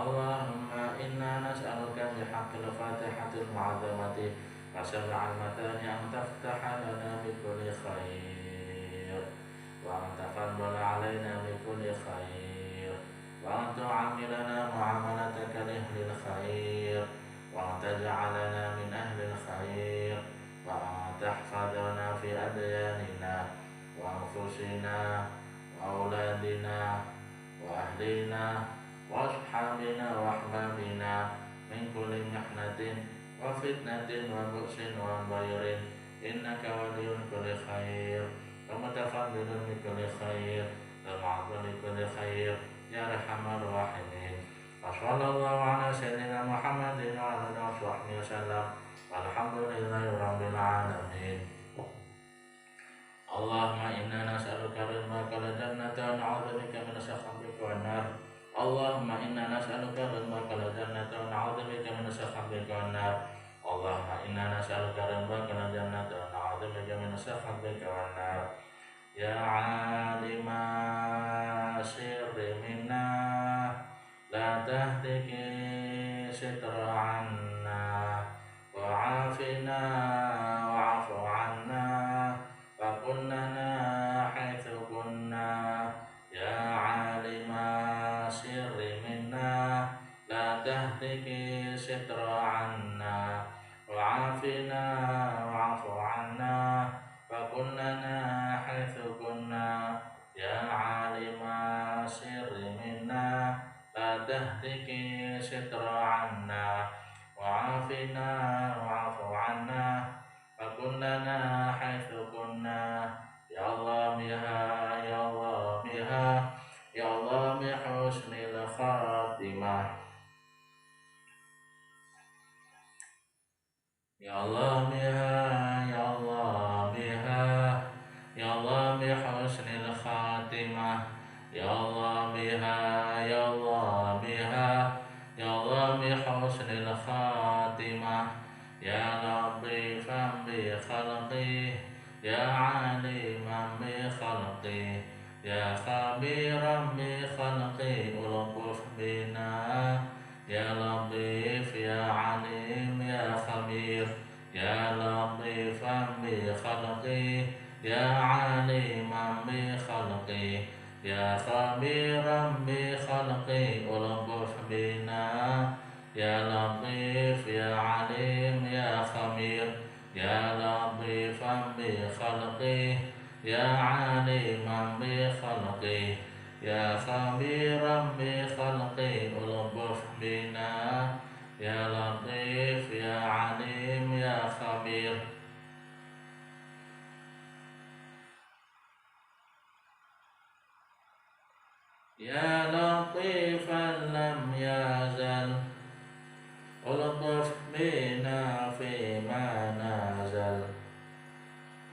Speaker 1: اللهم إنا نسألك بحق الفاتحة المعظمة وسبع المثاني أن تفتح لنا بكل خير، وأن تفضل علينا بكل خير، وأن تعاملنا معاملتك لأهل الخير، وأن تجعلنا من أهل الخير، وأن تحفظنا في أدياننا وأنفسنا وأولادنا وأهلنا وأصحابنا وأحبابنا من كل محنة وفتنة وبؤس وضير، إنك ولي كل خير ومتفضل بكل خير ومعطي لكل خير يا أرحم الراحمين. وصلى الله على سيدنا محمد وعلى آله وصحبه وسلم والحمد لله رب العالمين. اللهم إنا نسألك رضاك والجنة ونعوذ بك من سخطك والنار. اللهم إنا نسألك رضاك والجنة ونعوذ بك من سخطك والنار. اللهم إنا نسألك رضاك والجنة ونعوذ بك من سخطك والنار. يا عالم السر منا لا تهتك ستر عنا، وعافنا واعف عنا وكن لنا حيث كنا. يا عالم السر منا لا تهتك ستر عنا، وعافنا واعف عنا وكن لنا حيث كنا. يا عالم السر منا لا تهتك ستر عنا، وعافنا واعف عنا وكن لنا حيث كنا. يا الله بها يا الله بها يا الله بحسن الخاتمة. يا الله بها يا الله بها يا الله بحسن الخاتمة. يا الله بها يا الله بها يا الله بحسن الخاتمة. يا لطيفا بخلقه يا عليما بخلقه يا خبيرا بخلقه ألطف بنا. يا لطيف يا عليم يا خبير يا لطيفا بخلقه يا عليما بخلقه يا خبيرا بخلقه ألطف بنا. يا لطيف يا عليم يا خبير يا لطيفا بخلقه يا عليما بخلقه يا خبيرا بخلقه ألطف بنا. يا لطيف يا عليم يا خبير. يا لطيفا لم يزل ألطف بنا فيما نزل.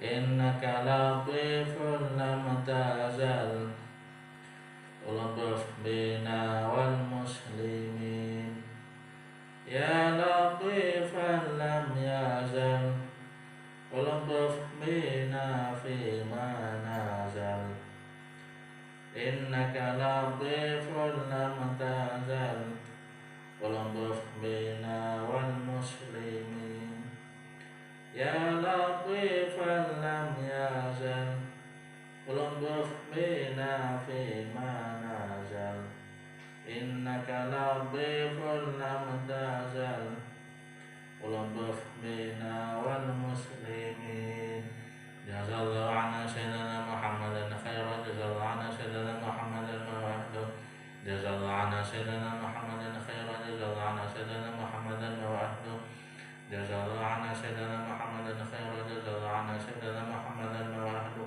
Speaker 1: إنك لطيف لم تزل ألطف بنا والمسلمين. يا لطيفا لم يزل ألطف بنا فيما نزل. إنك لطيف لم تزل ألطف بنا والمسلمين. يا لطيفا لم يزل ألطف بنا فيما نزل. إنك لطيف لم تزل ألطف بنا والمسلمين. جزا الله عنا سيدنا محمد خيرا. جزا الله عنا سيدنا محمد وحده. جزا الله عنا سيدنا محمد خيرا. جزا الله عنا سيدنا محمد وحده. جزا الله عنا سيدنا محمد خيرا. جزا الله عنا سيدنا محمد وحده.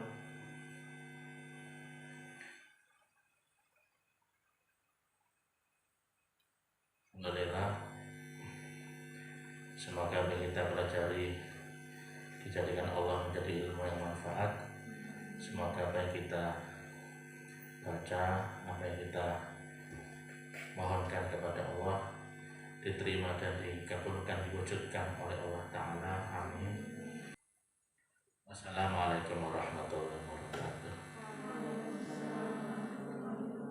Speaker 1: Alhamdulillah, semoga apa yang kita pelajari dijadikan Allah menjadi ilmu yang manfaat. Semoga apa yang kita baca, apa yang kita mohonkan kepada Allah diterima dan dikabulkan, diwujudkan oleh Allah Ta'ala. Amin. Wassalamualaikum warahmatullahi wabarakatuh.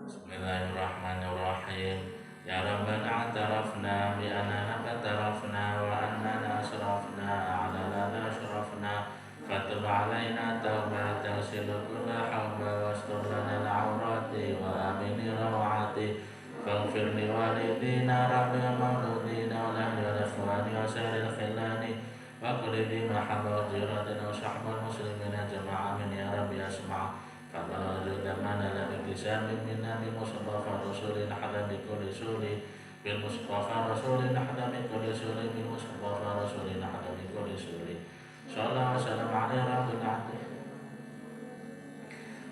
Speaker 1: Bismillahirrahmanirrahim. Ya Rabbana a'tarafna bi annana qatarafna wa annana asrafna ala la asrafna fatub alaina taubatan tagsilu kulla hawba wastur lana al-awrati wa amini rawati faghfir li walidina rabbi mauludina wa lahli wa ikhwani wa sa'iril khilani wa kulli di mahabba wa jiratina wa sahbal muslimina jama'a amin ya rabbi asma' Fadala zamana la iktisami minna bil mustafa rasulin hadam bi kulli suli bil mustafa rasulin hadam bi kulli suli bil mustafa rasulin hadam bi kulli suli sallallahu wasallam ala rabbil alamin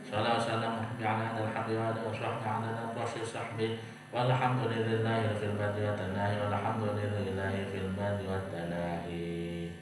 Speaker 1: sallallahu wasallam ala al-habib wa sahbihi ala al-qashi sahbi walhamdulillahi fil badi wa tanahi walhamdulillahi fil badi wa tanahi.